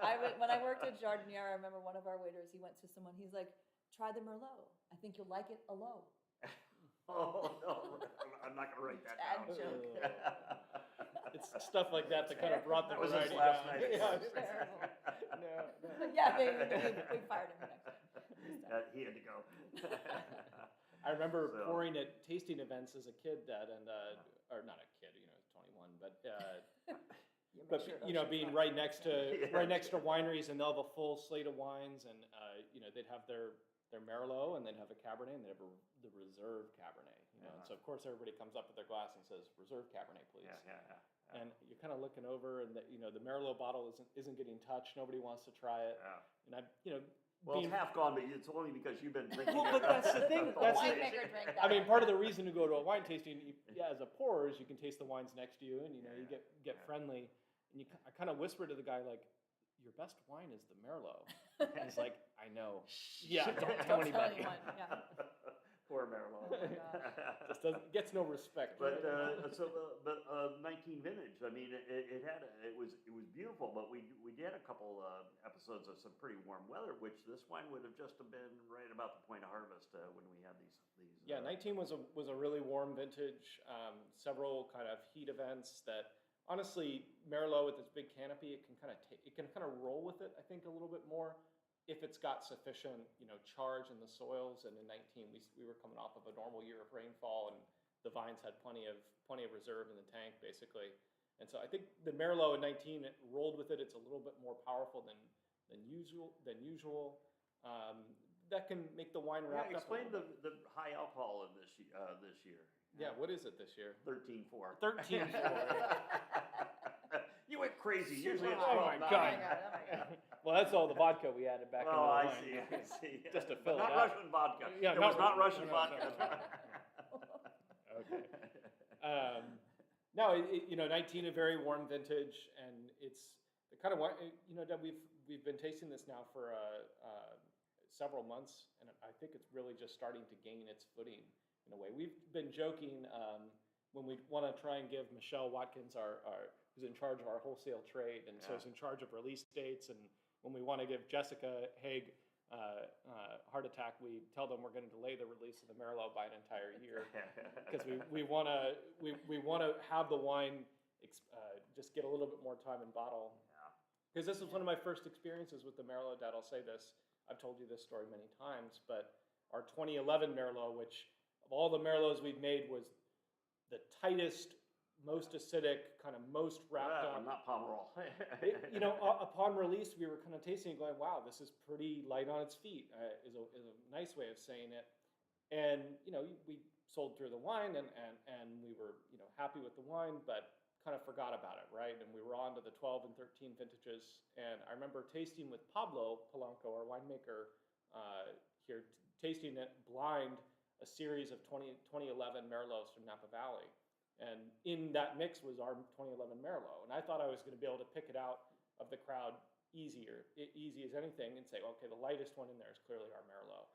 S3: right? When I worked at Jardiniere, I remember one of our waiters, he went to someone, he's like, try the Merlot. I think you'll like it alone.
S1: Oh, no. I'm not going to write that
S3: Bad
S1: down.
S3: joke.
S2: It's stuff like that kind of brought the
S1: That was his
S2: variety
S1: last
S2: down.
S1: night.
S2: Yeah.
S3: It's terrible.
S2: No.
S3: Yeah, we fired him the next time.
S1: He had to go.
S2: I remember
S1: So-
S2: pouring at tasting events as a kid, or not a kid, 21, but
S3: You make
S2: but
S3: sure
S2: being
S3: Ocean's
S2: right next to
S1: Yeah.
S2: right next to wineries, and they'll have a full slate of wines, and they'd have their Merlot, and they'd have a Cabernet, and they'd have the Reserve Cabernet. And so of course everybody comes up with their glass and says, "Reserve Cabernet, please."
S1: Yeah.
S2: And you're kind of looking over, and the Merlot bottle isn't getting touched. Nobody wants to try it.
S1: Yeah.
S2: And
S1: Well, it's half gone, but it's only because you've been drinking
S2: Well,
S1: it.
S2: but that's the thing, that's the-
S3: winemaker drink that.
S2: I mean, part of the reason to go to a wine tasting, as a pourer, is you can taste the wines next to you, and you get friendly. And I kind of whisper to the guy, like, "Your best wine is the Merlot." And he's like, "I know." Yeah, don't tell anybody.
S3: anyone. Yeah.
S1: Poor Merlot.
S3: Oh my gosh.
S2: Just gets no respect.
S1: But 19 vintage. I mean, it was beautiful. But we did a couple episodes of some pretty warm weather, which this wine would have just been right about the point of harvest when we had these.
S2: Yeah, 19 was a really warm vintage. Several kind of heat events that. Honestly, Merlot with its big canopy, it can kind of roll with it. I think a little bit more if it's got sufficient charge in the soils. And in 19, we were coming off of a normal year of rainfall, and the vines had plenty of reserve in the tank basically. And so I think the Merlot in 19 it rolled with it. It's a little bit more powerful than usual. That can make the wine wrap up.
S1: Explain the high alcohol in this year.
S2: Yeah, what is it this year?
S1: 13.4.
S2: 13.4.
S1: You went crazy. Usually it's
S2: Oh my
S1: 12.9.
S2: God.
S3: Oh my God.
S2: Well, that's all the vodka we added back into the
S1: Oh, I
S2: wine.
S1: see.
S2: Just to
S1: But
S2: fill it
S1: not
S2: out.
S1: Russian vodka.
S2: Yeah,
S1: it was not Russian
S2: no,
S1: vodka.
S2: Okay. No, 19 a very warm vintage, and it's the kind of wine. Deb, we've been tasting this now for several months, and I think it's really just starting to gain its footing in a way. We've been joking when we want to try and give Michelle Watkins, who's in charge of our wholesale trade, and so is in charge of release dates. And when we want to give Jessica Haig heart attack, we tell them we're going to delay the release of the Merlot by an entire year because we want to have the wine just get a little bit more time in bottle. Because this is one of my first experiences with the Merlot. Dad, I'll say this. I've told you this story many times, but our 2011 Merlot, which of all the Merlots we've made was the tightest, most acidic, kind of most wrapped up.
S1: Not Pomerol.
S2: Upon release, we were kind of tasting it going, wow, this is pretty light on its feet, is a nice way of saying it. And, we sold through the wine and we were, happy with the wine, but kind of forgot about it, right? And we were on to the 12 and 13 vintages. And I remember tasting with Pablo Polanco, our winemaker here, tasting it blind, a series of 2011 Merlots from Napa Valley. And in that mix was our 2011 Merlot. And I thought I was going to be able to pick it out of the crowd easy as anything and say, okay, the lightest one in there is clearly our Merlot.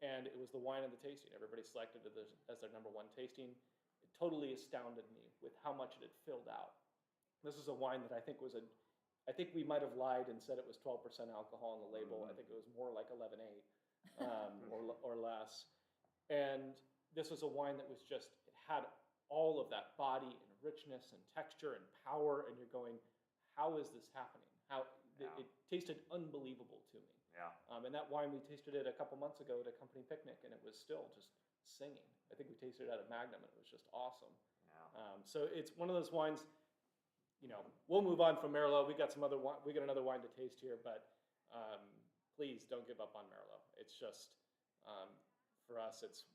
S2: And it was the wine of the tasting. Everybody selected it as their number one tasting. It totally astounded me with how much it had filled out. This is a wine that I think we might have lied and said it was 12% alcohol on the label. I think it was more like 11.8 or less. And this was a wine that was just, it had all of that body and richness and texture and power, and you're going, how is this happening? It tasted unbelievable to me.
S1: Yeah.
S2: And that wine, we tasted it a couple months ago at a company picnic, and it was still just singing. I think we tasted it at a Magnum, and it was just awesome.
S1: Yeah.
S2: So it's one of those wines. We'll move on from Merlot. We got another wine to taste here, but please don't give up on Merlot. It's just for us, it's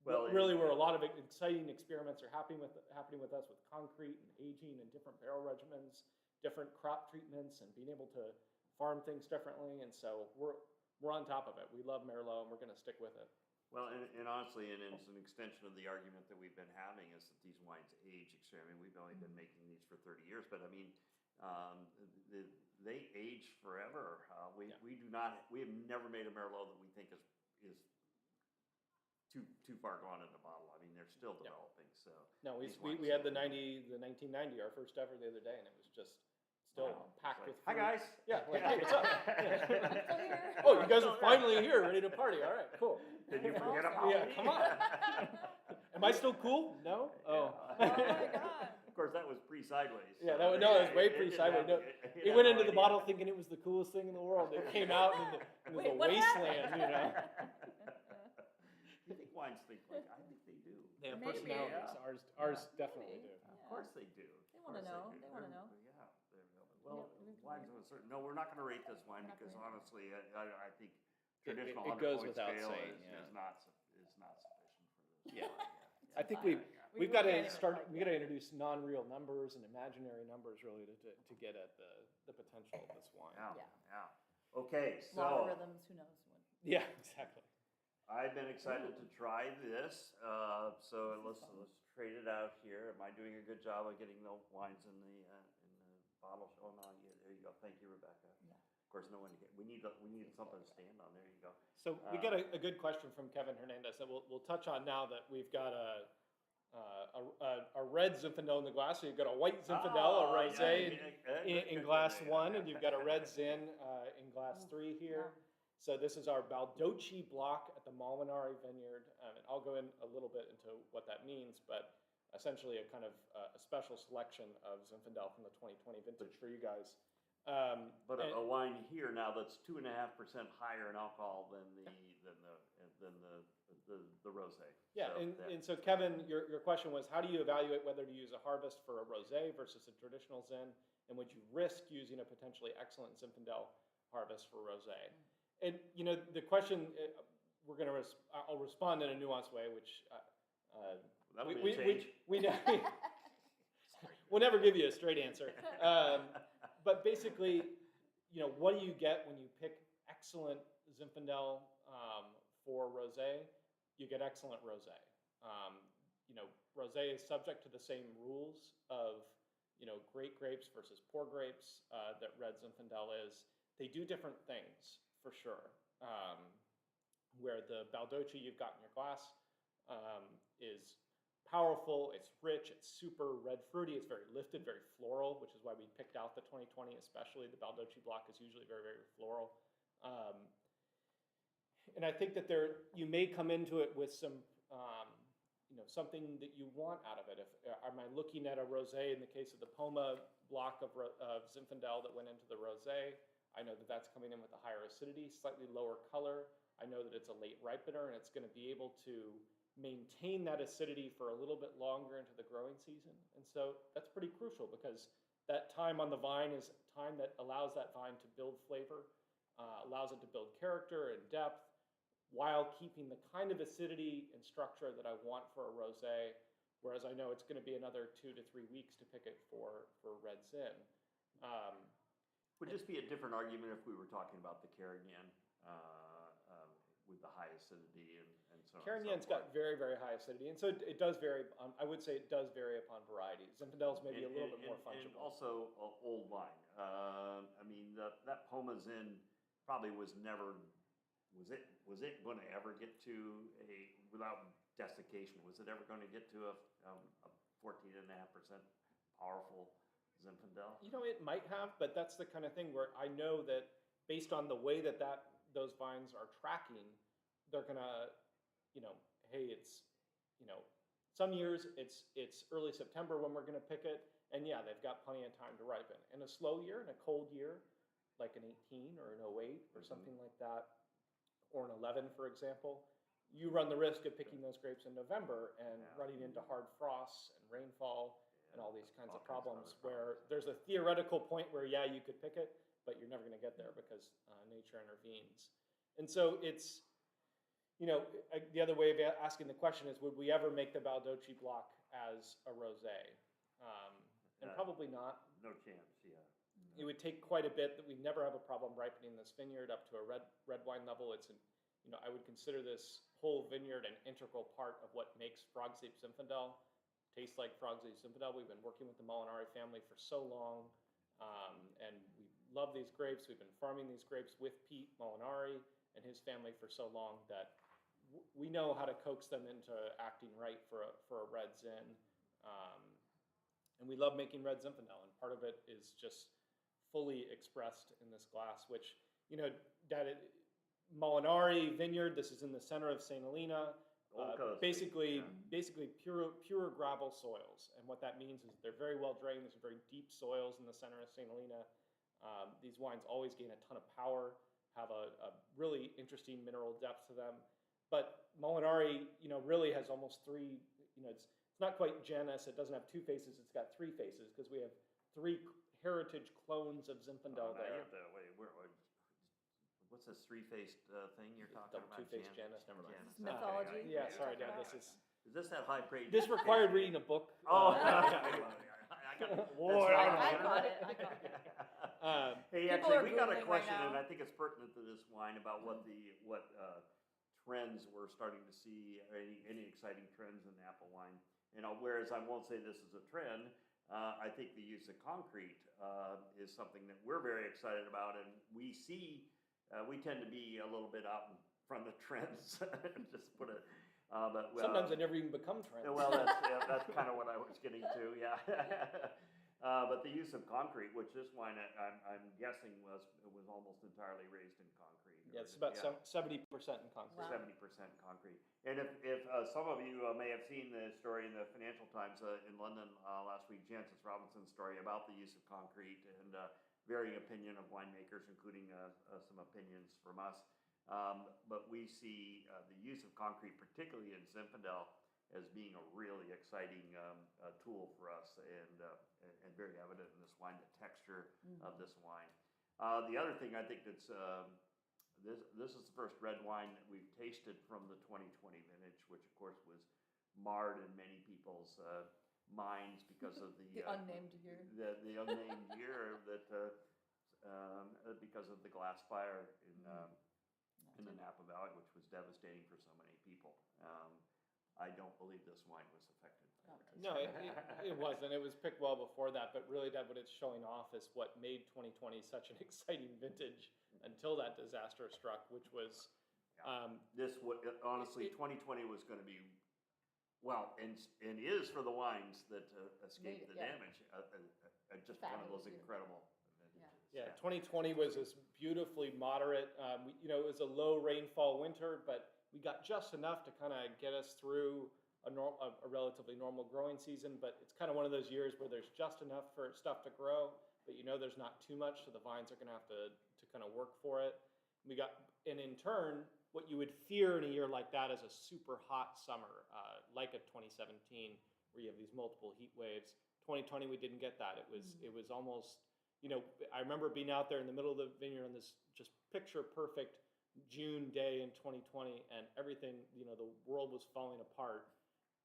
S2: really where a lot of exciting experiments are happening with us with concrete and aging and different barrel regimens, different crop treatments, and being able to farm things differently. And so we're on top of it. We love Merlot, and we're going to stick with it.
S1: Well, and honestly, and it's an extension of the argument that we've been having is that these wines age extremely. I mean, we've only been making these for 30 years, but I mean, they age forever. We have never made a Merlot that we think is too far gone in the bottle. I mean, they're still developing. So
S2: no, we had the 1990, our first ever the other day, and it was just still packed with fruit.
S1: Hi guys.
S2: Yeah. Hey, what's up?
S3: Yeah.
S2: Oh, you guys are finally here, ready to party. All right, cool.
S1: Did you forget about
S2: Yeah,
S1: me?
S2: come on. Am I still cool? No. Oh.
S3: Oh my God.
S1: Of course, that was pre-sideways.
S2: Yeah,
S1: so
S2: that was way pre-sideways. No, he went into the
S1: idea.
S2: bottle thinking it was the coolest thing in the world. It came out and it was
S3: Wait,
S2: a
S3: what
S2: wasteland,
S1: You think wines think like I think they do.
S2: They have
S3: Maybe,
S2: personalities.
S3: yeah.
S2: Ours definitely
S3: Maybe.
S2: do.
S1: Of course they do.
S3: They wanna know. They wanna know.
S1: Yeah. Well, wines of a certain. No, we're not going to rate this wine because honestly, I think traditional
S2: It goes
S1: 100-point
S2: without
S1: scale
S2: saying,
S1: is not sufficient for this.
S2: Yeah.
S1: wine.
S2: I think
S3: fine.
S2: we've got to
S3: can't even
S2: start.
S3: fight
S2: We got to introduce non-real numbers and imaginary numbers really to get at the potential of this wine.
S1: Yeah. Okay, so
S3: Logarithms, who knows what.
S2: Yeah, exactly.
S1: I've been excited to try this. So let's trade it out here. Am I doing a good job of getting the wines in the bottle? Oh no, there you go. Thank you, Rebecca.
S3: Yeah.
S1: Of course, no one. We need something to stand on. There you go.
S2: So we got a good question from Kevin Hernandez that we'll touch on now that we've got a red Zinfandel in the glass. So you've got a white Zinfandel, a rosé in glass 1, and you've got a red Zin in glass 3 here. So this is our Baldochi block at the Molinari Vineyard, and I'll go in a little bit into what that means, but essentially a kind of a special selection of Zinfandel from the 2020 vintage for you guys.
S1: But
S2: And-
S1: a wine here now that's 2.5% higher in alcohol than the rosé.
S2: Yeah,
S1: So
S2: and so Kevin, your question was, how do you evaluate whether to use a harvest for a rosé versus a traditional Zin? And would you risk using a potentially excellent Zinfandel harvest for rosé? And, the question, I'll respond in a nuanced way, which
S1: that'll be a change.
S2: we'll never give you a straight answer. But basically, what do you get when you pick excellent Zinfandel for rosé? You get excellent rosé. Rosé is subject to the same rules of, great grapes versus poor grapes that red Zinfandel is. They do different things, for sure. Where the Baldochi you've got in your glass is powerful, it's rich, it's super red fruity, it's very lifted, very floral, which is why we picked out the 2020 especially. The Baldochi block is usually very, very floral. And I think that you may come into it with some, something that you want out of it. Am I looking at a rosé in the case of the Poma block of Zinfandel that went into the rosé? I know that that's coming in with a higher acidity, slightly lower color. I know that it's a late ripener and it's going to be able to maintain that acidity for a little bit longer into the growing season. And so that's pretty crucial because that time on the vine is time that allows that vine to build flavor, allows it to build character and depth, while keeping the kind of acidity and structure that I want for a rosé, whereas I know it's going to be another 2 to 3 weeks to pick it for red Zin.
S1: Would just be a different argument if we were talking about the Carignan with the high acidity and so on.
S2: Carignan's got very, very high acidity, and so it does vary. I would say it does vary upon variety. Zinfandel's maybe a little bit more fungible.
S1: And also old wine. That Poma Zin probably was never. Was it going to ever get to without desiccation? Was it ever going to get to a 14.5% powerful Zinfandel?
S2: It might have, but that's the kind of thing where I know that based on the way that those vines are tracking, they're gonna, hey, it's, some years it's early September when we're gonna pick it, and yeah, they've got plenty of time to ripen. In a slow year, in a cold year, like an 18 or an 08 or something like that, or an 11, for example, you run the risk of picking those grapes in November and running into hard frosts and rainfall and all these kinds of problems where there's a theoretical point where, yeah, you could pick it, but you're never going to get there because nature intervenes. And so it's, the other way of asking the question is, would we ever make the Baldochi block as a rosé? And probably not.
S1: No chance, yeah.
S2: It would take quite a bit. That we never have a problem ripening this vineyard up to a red wine level. It's I would consider this whole vineyard an integral part of what makes Frogzeep Zinfandel taste like Frogzeep Zinfandel. We've been working with the Molinari family for so long, and we love these grapes. We've been farming these grapes with Pete Molinari and his family for so long that we know how to coax them into acting right for a red Zin. And we love making red Zinfandel, and part of it is just fully expressed in this glass, which, Molinari Vineyard, this is in the center of St. Helena, basically pure gravel soils. And what that means is they're very well drained. There's very deep soils in the center of St. Helena. These wines always gain a ton of power, have a really interesting mineral depth to them. But Molinari, really has almost three, it's not quite genus. It doesn't have two faces. It's got three faces because we have three heritage clones of Zinfandel there.
S1: What's this three-faced thing you're talking about?
S2: Two-faced genus. Never mind.
S3: Mythology.
S2: Yeah, sorry, Dad.
S1: Is this that high praise?
S2: This required reading a book.
S1: Oh,
S3: I got it.
S1: Hey,
S3: People
S1: actually,
S3: are
S1: we got a
S3: Googling
S1: question,
S3: right
S1: and
S3: now.
S1: I think it's pertinent to this wine about what trends we're starting to see, any exciting trends in apple wine. Whereas I won't say this is a trend, I think the use of concrete is something that we're very excited about, and we see. We tend to be a little bit out in front of trends, just put it. But
S2: sometimes they never even become trends.
S1: Well, that's kind of what I was getting to, yeah. But the use of concrete, which this wine I'm guessing was almost entirely raised in concrete.
S2: Yeah, it's about 70% in concrete.
S3: Wow.
S1: 70% concrete. And if some of you may have seen the story in the Financial Times in London last week, Jancis Robinson's story about the use of concrete, and varying opinion of winemakers, including some opinions from us. But we see the use of concrete, particularly in Zinfandel, as being a really exciting tool for us, and very evident in this wine, the texture of this wine. The other thing I think that's this is the first red wine that we've tasted from the 2020 vintage, which of course was marred in many people's minds because of the
S3: unnamed year.
S1: The unnamed year that because of the glass fire in the Napa Valley, which was devastating for so many people. I don't believe this wine was affected.
S2: No, it wasn't. It was picked well before that, but really that what it's showing off is what made 2020 such an exciting vintage until that disaster struck, which was
S1: this would honestly 2020 was going to be and is for the wines that escaped the damage. Just one of those incredible vintages.
S2: Yeah, 2020 was this beautifully moderate. It was a low rainfall winter, but we got just enough to kind of get us through a relatively normal growing season. But it's kind of one of those years where there's just enough for stuff to grow, but there's not too much, so the vines are going to have to kind of work for it. And in turn, what you would fear in a year like that is a super hot summer, like a 2017, where you have these multiple heat waves. 2020, we didn't get that. It was almost, I remember being out there in the middle of the vineyard on this just picture perfect June day in 2020, and everything, the world was falling apart,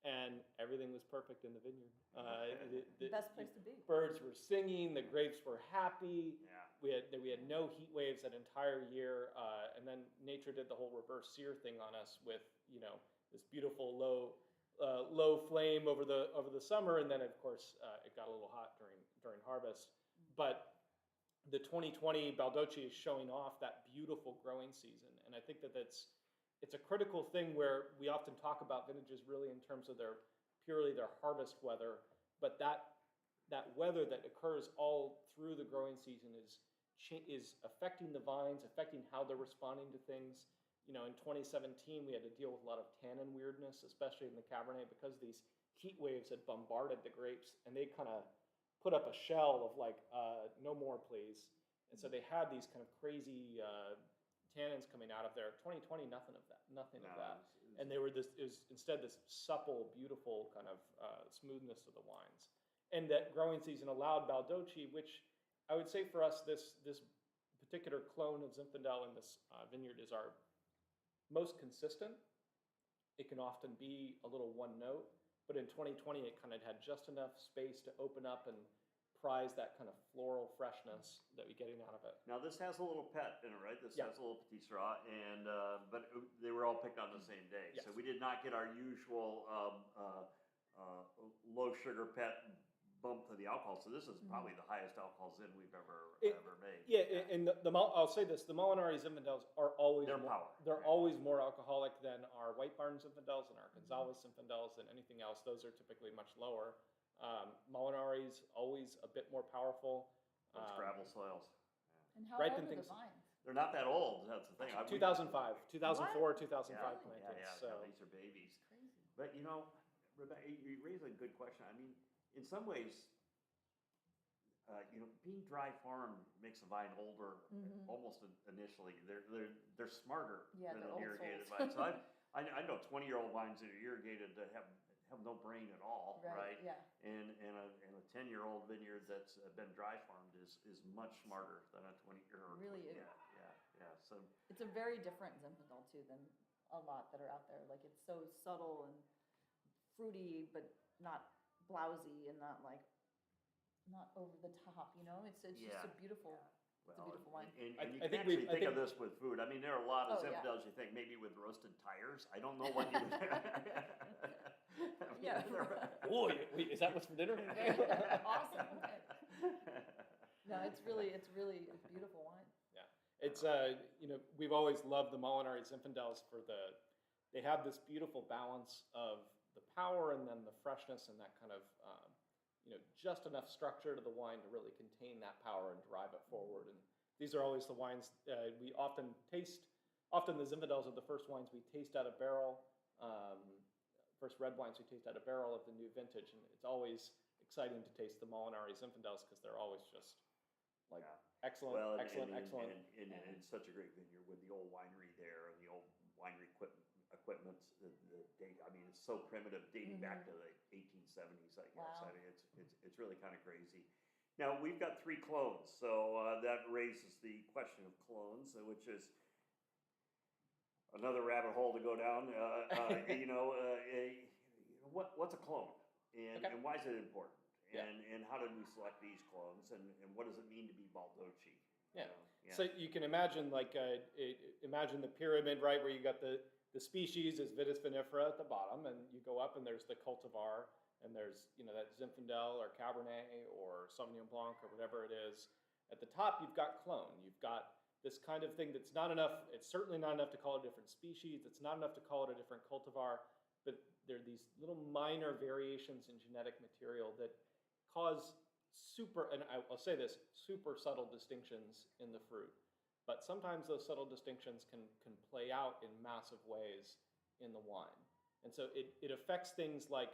S2: and everything was perfect in the vineyard.
S3: The best place to be.
S2: Birds were singing, the grapes were happy.
S1: Yeah.
S2: We had no heat waves that entire year, and then nature did the whole reverse sear thing on us with this beautiful low flame over the summer, and then of course it got a little hot during harvest. But the 2020 Baldochi is showing off that beautiful growing season, and I think it's a critical thing where we often talk about vintages really in terms of purely their harvest weather, but that weather that occurs all through the growing season is affecting the vines, affecting how they're responding to things. In 2017 we had to deal with a lot of tannin weirdness, especially in the Cabernet, because these heat waves had bombarded the grapes, and they kind of put up a shell of like, no more please. And so they had these kind of crazy tannins coming out of there. 2020, nothing of that. And it was instead this supple, beautiful kind of smoothness to the wines. And that growing season allowed Baldochi, which I would say for us, this particular clone of Zinfandel in this vineyard is our most consistent. It can often be a little one note, but in 2020 it kind of had just enough space to open up and prize that kind of floral freshness that we're getting out of it.
S1: Now this has a little pet in it, right? This
S2: Yeah.
S1: has a little Petit Syrah, and but they were all picked on the same day,
S2: Yes.
S1: so we did not get our usual low sugar pet bump to the alcohol. So this is probably the highest alcohol Zin we've ever made.
S2: Yeah, and I'll say this: the Molinari Zinfandels are always they're always more alcoholic than our White Barn Zinfandels and our Gonzalez Zinfandels and anything else. Those are typically much lower. Molinari's always a bit more powerful.
S1: It's gravel soils.
S3: And how
S2: Ripened
S3: old are the
S2: things-
S3: vines?
S1: They're not that old. That's the thing.
S2: 2005, 2004, 2005
S1: Yeah,
S2: planted.
S1: yeah,
S2: So
S1: these are babies.
S3: Crazy.
S1: But Rebecca, you raise a good question. I mean, in some ways, being dry farmed makes a vine older almost initially. They're smarter
S3: Yeah,
S1: than
S3: they're
S1: an
S3: old
S1: irrigated
S3: souls.
S1: vine. So I know 20-year-old vines that are irrigated that have no brain at all, right?
S3: Yeah.
S1: And a 10-year-old vineyard that's been dry farmed is much smarter than a 20-year-old.
S3: Really is.
S1: Yeah. So
S3: It's a very different Zinfandel too than a lot that are out there. Like it's so subtle and fruity, but not blousy and not over the top. It's just a beautiful. It's a beautiful wine.
S1: And
S2: I
S1: you
S2: think
S1: can actually
S2: I
S1: think of
S2: think-
S1: this with food. I mean, there are a lot of
S3: Oh, yeah.
S1: Zinfandels you think maybe with roasted tires. I don't know what you would.
S3: Yeah.
S2: boy, is that what's for dinner?
S3: Awesome. No, it's really a beautiful wine.
S2: Yeah, it's we've always loved the Molinari Zinfandels they have this beautiful balance of the power and then the freshness and that kind of just enough structure to the wine to really contain that power and drive it forward. And these are always the wines we often taste. Often the Zinfandels are the first wines we taste out of barrel. First red wines we taste out of barrel of the new vintage, and it's always exciting to taste the Molinari Zinfandels because they're always just Like,
S1: Yeah.
S2: excellent,
S1: Well,
S2: excellent, excellent.
S1: and it's such a great vineyard with the old winery there and the old winery equipments. The date, I mean, it's so primitive, dating back to the 1870s, I guess.
S3: Wow.
S1: I mean, it's really kind of crazy. Now we've got 3 clones, so that raises the question of clones, which is another rabbit hole to go down. What's a clone, and
S2: Okay.
S1: and why is it important?
S2: Yeah.
S1: And how did we select these clones, and what does it mean to be Baldochi?
S2: Yeah.
S1: Yeah.
S2: So you can imagine imagine the pyramid, right, where you got the species is Vitis vinifera at the bottom, and you go up and there's the cultivar, and there's that Zinfandel or Cabernet or Sauvignon Blanc or whatever it is. At the top, you've got clone. You've got this kind of thing that's not enough. It's certainly not enough to call it a different species. It's not enough to call it a different cultivar. But there are these little minor variations in genetic material that cause and I'll say this, super subtle distinctions in the fruit. But sometimes those subtle distinctions can play out in massive ways in the wine. And so it affects things like,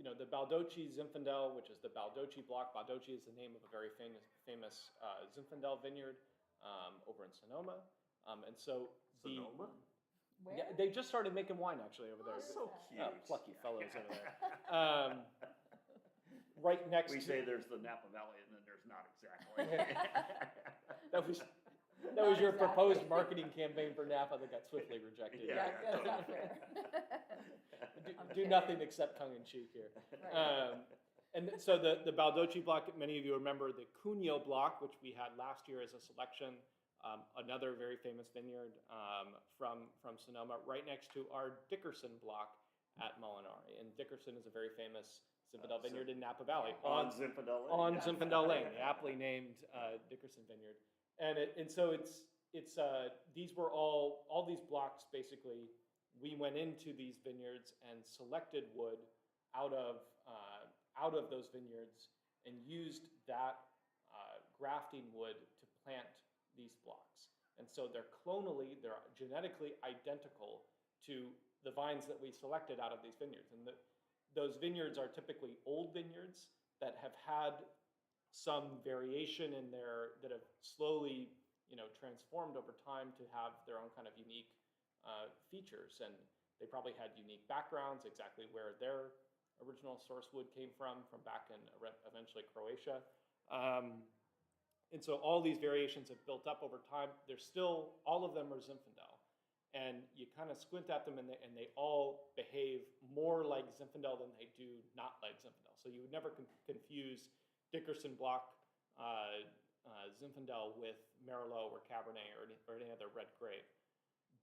S2: the Baldochi Zinfandel, which is the Baldochi block. Baldochi is the name of a very famous Zinfandel vineyard over in Sonoma. And so
S1: Sonoma?
S3: Where?
S2: yeah, they just started making wine actually over there.
S1: Oh, so cute.
S2: Oh, plucky fellows over there. Right next
S1: We
S2: to
S1: say there's the Napa Valley, and then there's not exactly.
S2: that was
S3: Not
S2: your
S3: exactly.
S2: proposed marketing campaign for Napa that got swiftly rejected.
S3: Yeah, that's not fair. I'm
S2: Do
S3: kidding.
S2: nothing except tongue in cheek here.
S3: Right.
S2: And so the Baldochi block, many of you remember the Cuneo block, which we had last year as a selection. Another very famous vineyard from Sonoma, right next to our Dickerson block at Molinari. And Dickerson is a very famous Zinfandel vineyard in Napa Valley.
S1: On Zinfandel Lane.
S2: On
S1: yeah.
S2: Zinfandel Lane, the aptly named Dickerson Vineyard. And so these were all these blocks basically. We went into these vineyards and selected wood out of those vineyards and used that grafting wood to plant these blocks. And so they're genetically identical to the vines that we selected out of these vineyards. And those vineyards are typically old vineyards that have had some variation in that have slowly, transformed over time to have their own kind of unique features. And they probably had unique backgrounds, exactly where their original source wood came from back in eventually Croatia. And so all these variations have built up over time. All of them are Zinfandel. And you kind of squint at them and they all behave more like Zinfandel than they do not like Zinfandel. So you would never confuse Dickerson block Zinfandel with Merlot or Cabernet or any other red grape.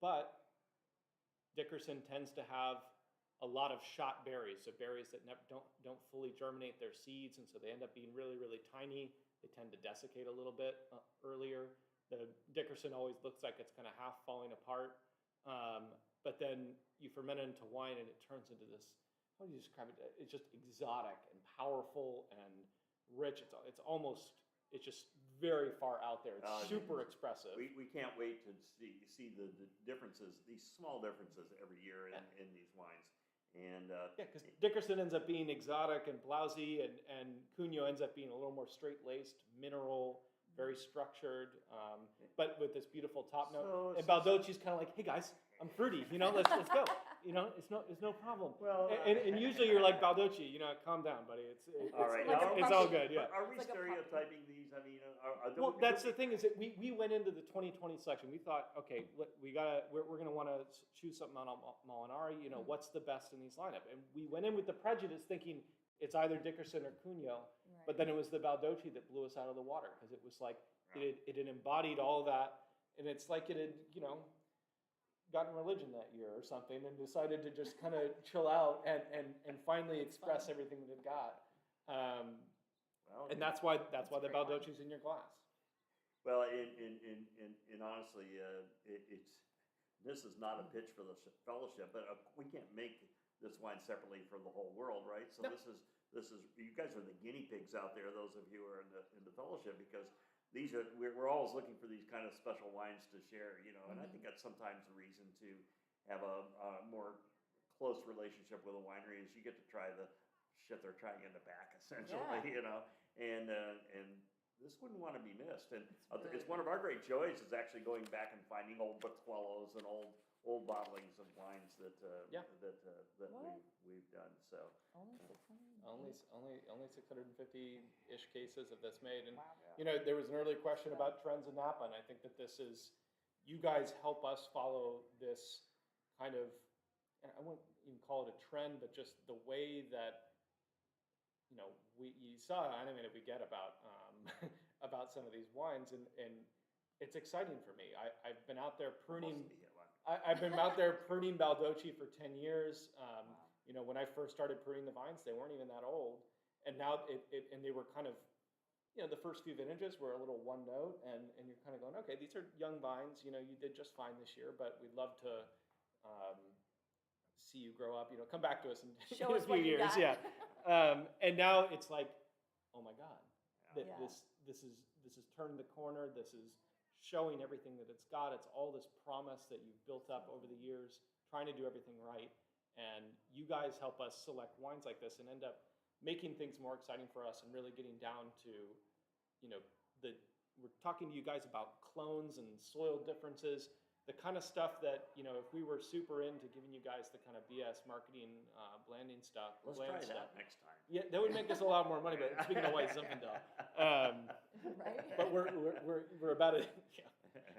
S2: But Dickerson tends to have a lot of shot berries, so berries that don't fully germinate their seeds, and so they end up being really, really tiny. They tend to desiccate a little bit earlier. The Dickerson always looks like it's kind of half falling apart, but then you ferment it into wine and it turns into this, how do you describe it? It's just exotic and powerful and rich. It's just very far out there. It's super expressive.
S1: We can't wait to see the differences, these small differences every year in these wines. And
S2: because Dickerson ends up being exotic and blousy, and Cuneo ends up being a little more straight-laced, mineral, very structured, but with this beautiful top note. And Baldochi's kind of like, hey guys, I'm fruity, let's go. It's no problem.
S1: Well,
S2: and usually you're like, Baldochi, calm down, buddy.
S1: all right,
S2: it's all good. Yeah.
S1: Are we
S3: It's like a
S1: stereotyping these? I mean,
S2: Well, that's the thing is that we went into the 2020 selection. We thought, okay, we're going to want to choose something on Molinari. What's the best in these lineup? And we went in with the prejudice thinking it's either Dickerson or Cuneo.
S3: Right.
S2: But then it was the Baldochi that blew us out of the water because it was like it had embodied all that, and it's like it had gotten religion that year or something and decided to just kind of chill out and finally express everything that it got. And that's why the Baldochi's in your glass.
S1: Well, and honestly, this is not a pitch for the fellowship, but we can't make this wine separately for the whole world, right? So
S2: No.
S1: this is you guys are the guinea pigs out there. Those of you who are in the fellowship, because we're always looking for these kind of special wines to share, and I think that's sometimes a reason to have a more close relationship with a winery is you get to try the shit they're trying in the back, essentially,
S3: Yeah.
S1: and this wouldn't want to be missed. And
S3: really
S1: it's one of our great joys is actually going back and finding old Bottuelos and old bottlings of wines that
S2: Yeah.
S1: that
S3: What?
S1: we've done. So
S3: Only 600.
S2: Only 650-ish cases of this made. And,
S3: Wow.
S2: you know, there was an earlier question about trends in Napa, and I think that this is, you guys help us follow this kind of, I won't even call it a trend, but just the way that, you know, you saw how animated we get about about some of these wines, and it's exciting for me. I've been out there pruning.
S1: Must be it, one.
S2: I've been out there pruning Baldochi for 10 years.
S3: Wow.
S2: You know, when I first started pruning the vines, they weren't even that old, and now and they were kind of, you know, the first few vintages were a little one note, and you're kind of going, okay, these are young vines. You know, you did just fine this year, but we'd love to see you grow up. You know, come back to us in,
S3: Show
S2: in
S3: us
S2: a few
S3: what you
S2: years.
S3: got.
S2: Yeah. And now it's like, oh my God, that
S3: Yeah.
S2: this is turned the corner. This is showing everything that it's got. It's all this promise that you've built up over the years, trying to do everything right. And you guys help us select wines like this and end up making things more exciting for us and really getting down to, you know, we're talking to you guys about clones and soil differences, the kind of stuff that, you know, if we were super into giving you guys the kind of BS marketing, blanding stuff,
S1: Let's
S2: bland
S1: try
S2: stuff.
S1: that next time.
S2: Yeah, that would make us a lot more money. But speaking of white Zinfandel,
S3: Right?
S2: but we're about as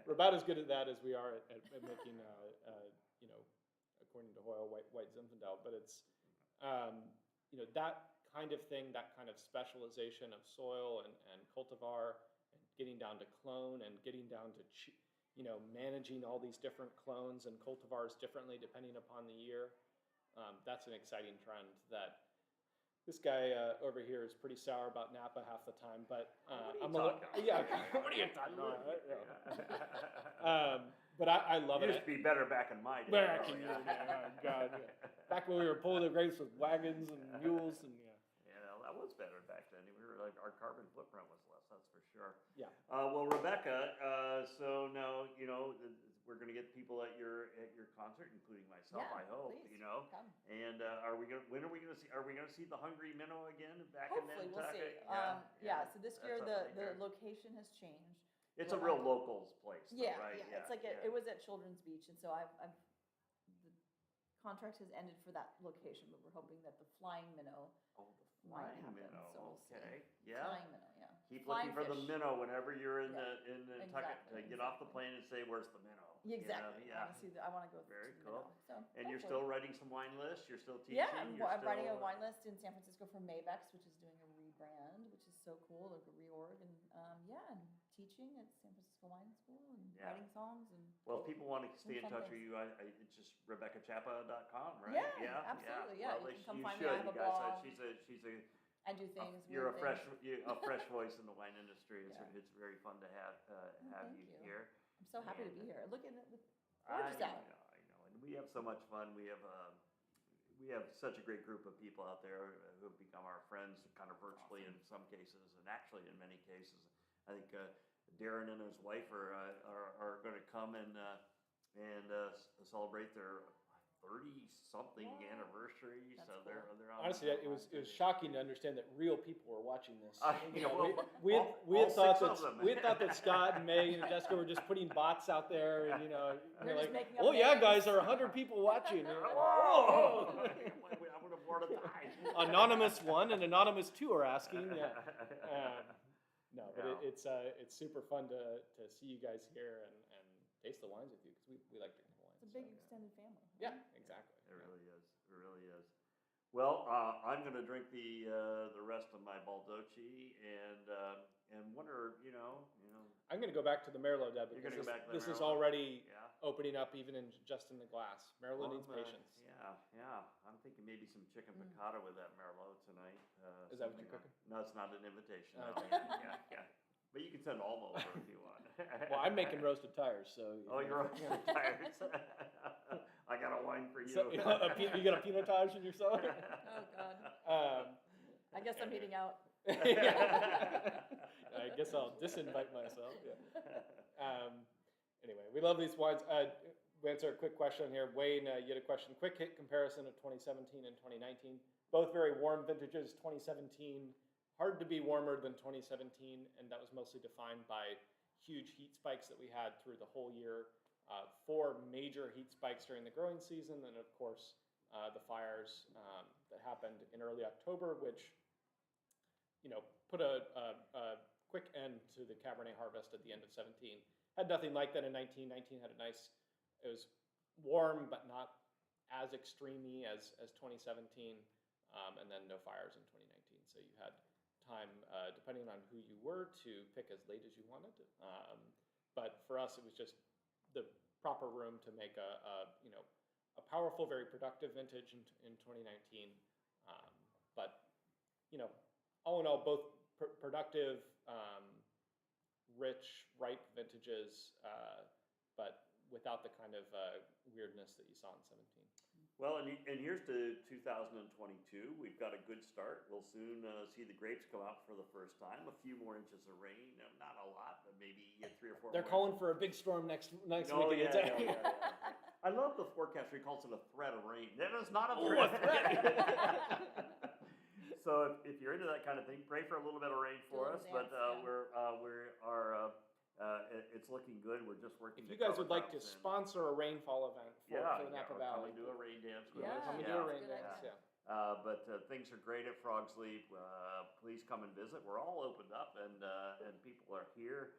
S2: we're about as good at that as we are at making you know, according to Hoyle, white Zinfandel. But it's you know, that kind of thing, that kind of specialization of soil and cultivar, and getting down to clone and getting down to you know, managing all these different clones and cultivars differently depending upon the year. That's an exciting trend that this guy over here is pretty sour about Napa half the time, but I'm a little, yeah. What are you talking about? But I love
S1: It
S2: it.
S1: used to be better back in my day.
S2: Back
S1: Oh,
S2: in
S1: yeah.
S2: your day, oh God, yeah. Back when we were pulling the grapes with wagons and mules and yeah.
S1: Yeah, that was better back then. We were like, our carbon footprint was less, that's for sure.
S2: Yeah.
S1: Well, Rebecca, so now, you know, we're gonna get people at your concert, including myself,
S3: Yeah,
S1: I hope,
S3: please,
S1: you know.
S3: come.
S1: And when are we gonna see the Hungry Minnow again back
S3: Hopefully,
S1: in
S3: we'll
S1: Nantucket?
S3: see. Yeah, so this year
S1: that's up
S3: the
S1: right there.
S3: location has changed.
S1: It's a
S3: we'll
S1: real
S3: have-
S1: locals place, though,
S3: Yeah,
S1: right?
S3: yeah, it's like it was at Children's Beach, and so the contract has ended for that location, but we're hoping that the Flying Minnow
S1: Oh, the
S3: might
S1: flying
S3: happen,
S1: minnow.
S3: so we'll see.
S1: Okay, yeah.
S3: Flying Minnow, yeah.
S1: Keep
S3: Flying
S1: looking for the
S3: fish.
S1: minnow whenever you're in
S3: Yeah,
S1: in Nantucket.
S3: exactly,
S1: Get off the
S3: exactly.
S1: plane and say, "Where's the minnow?"
S3: Exactly.
S1: You know,
S3: I want to go
S1: Very
S3: to the
S1: cool.
S3: Minnow. So
S1: And you're
S3: hopefully.
S1: still writing some wine lists. You're still teaching.
S3: Yeah, I'm
S1: you're
S3: writing a
S1: still,
S3: wine list in San Francisco for Mabex, which is doing a rebrand, which is so cool, like a reorg, and yeah, and teaching at San Francisco Wine School and
S1: Yeah.
S3: writing songs and.
S1: Well, if people want to stay in
S3: fun
S1: touch with
S3: things.
S1: you, it's just RebeccaChappa.com, right?
S3: Yeah, absolutely, yeah,
S1: Well,
S3: you can come
S1: you
S3: find me.
S1: should.
S3: I have
S1: You
S3: a
S1: guys,
S3: blog.
S1: she's a
S3: I do things.
S1: you're
S3: weird
S1: a fresh voice in the wine industry.
S3: Yeah.
S1: It's very fun to have
S3: thank
S1: you
S3: you.
S1: here.
S3: I'm so happy to
S1: and-
S3: be here. Look at it. It's
S1: I
S3: gorgeous out.
S1: know, and we have so much fun. We have such a great group of people out there who have become our friends, kind of virtually in some cases, and actually in many cases. I think Darren and his wife are going to come and celebrate their 30-something
S3: Wow.
S1: anniversary.
S3: That's
S1: So
S3: cool.
S1: they're on.
S2: Honestly, it was shocking to understand that real people were watching this. You know,
S1: well,
S2: we
S1: all
S2: had thought
S1: six
S2: that
S1: of them.
S2: we had thought that Scott and Megan and Jessica were just putting bots out there, and you know,
S3: They're
S2: you're
S3: just
S2: like,
S3: making up
S2: oh yeah,
S3: names."
S2: guys, there are 100 people watching. And you're like,
S1: Whoa!
S2: "Whoa."
S1: I would have worn a tie.
S2: Anonymous 1 and Anonymous 2 are asking. Yeah. No, but
S1: Yeah.
S2: it's super fun to see you guys here and taste the wines with you, because we like drinking wine.
S3: It's a big
S2: so,
S3: extended family.
S2: yeah, exactly.
S1: It really is. It really is. Well, I'm going to drink the rest of my Baldochi and wonder, you know.
S2: I'm going to go back to the Merlot, Deb,
S1: You're
S2: because
S1: gonna go back to the
S2: this is
S1: Merlot?
S2: already
S1: Yeah.
S2: opening up even just in the glass. Merlot needs
S1: Well,
S2: patience.
S1: Yeah. I'm thinking maybe some chicken piccata with that Merlot tonight.
S2: Is that what you're
S1: something
S2: cooking?
S1: No, it's not an invitation. No.
S2: Okay.
S1: Yeah. But you can send Alma over if you want.
S2: Well, I'm making roasted tires, so.
S1: Oh, you're on tires. I got a wine for you.
S2: So, you got a pinotage in your cellar?
S3: Oh God. I guess I'm eating out.
S2: I guess I'll disinvite myself. Yeah. Anyway, we love these wines. We answer a quick question here. Wayne, you had a question. Quick hit comparison of 2017 and 2019. Both very warm vintages. 2017 hard to be warmer than 2017, and that was mostly defined by huge heat spikes that we had through the whole year. 4 major heat spikes during the growing season, and of course the fires that happened in early October, which put a quick end to the Cabernet harvest at the end of 17. Had nothing like that in 19. 19 had a nice, it was warm but not as extremey as 2017, and then no fires in 2019. So you had time, depending on who you were, to pick as late as you wanted. But for us, it was just the proper room to make a powerful, very productive vintage in 2019. But all in all, both productive, rich, ripe vintages, but without the kind of weirdness that you saw in 17.
S1: Well, and here's to 2022. We've got a good start. We'll soon see the grapes come out for the first time. A few more inches of rain, not a lot, but maybe 3 or 4.
S2: They're calling for a big storm next week.
S1: Oh, yeah. I love the forecaster. He calls it a threat of rain. That is not a threat.
S2: A threat.
S1: So if you're into that kind of thing, pray for a little bit of rain for us. But it's looking good. We're just working.
S2: If you guys would like to sponsor a rainfall event for the Napa Valley,
S1: come and do a rain dance.
S2: Come and do a rain dance.
S1: But things are great at Frog's Leap. Please come and visit. We're all opened up, and people are here.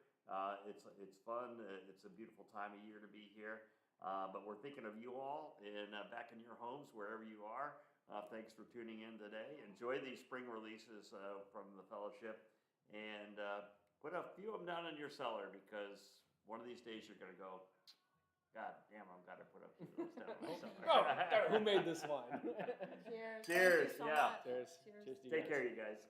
S1: It's fun. It's a beautiful time of year to be here. But we're thinking of you all and back in your homes, wherever you are. Thanks for tuning in today. Enjoy these spring releases from the fellowship, and put a few of them down in your cellar, because one of these days you're going to go, God damn, I've got to put a few of those down in my cellar.
S2: Who made this wine?
S3: Cheers.
S1: Cheers.
S3: Thank you so much.
S2: Cheers.
S3: Cheers.
S2: To you
S1: Take
S2: guys.
S1: care, you guys.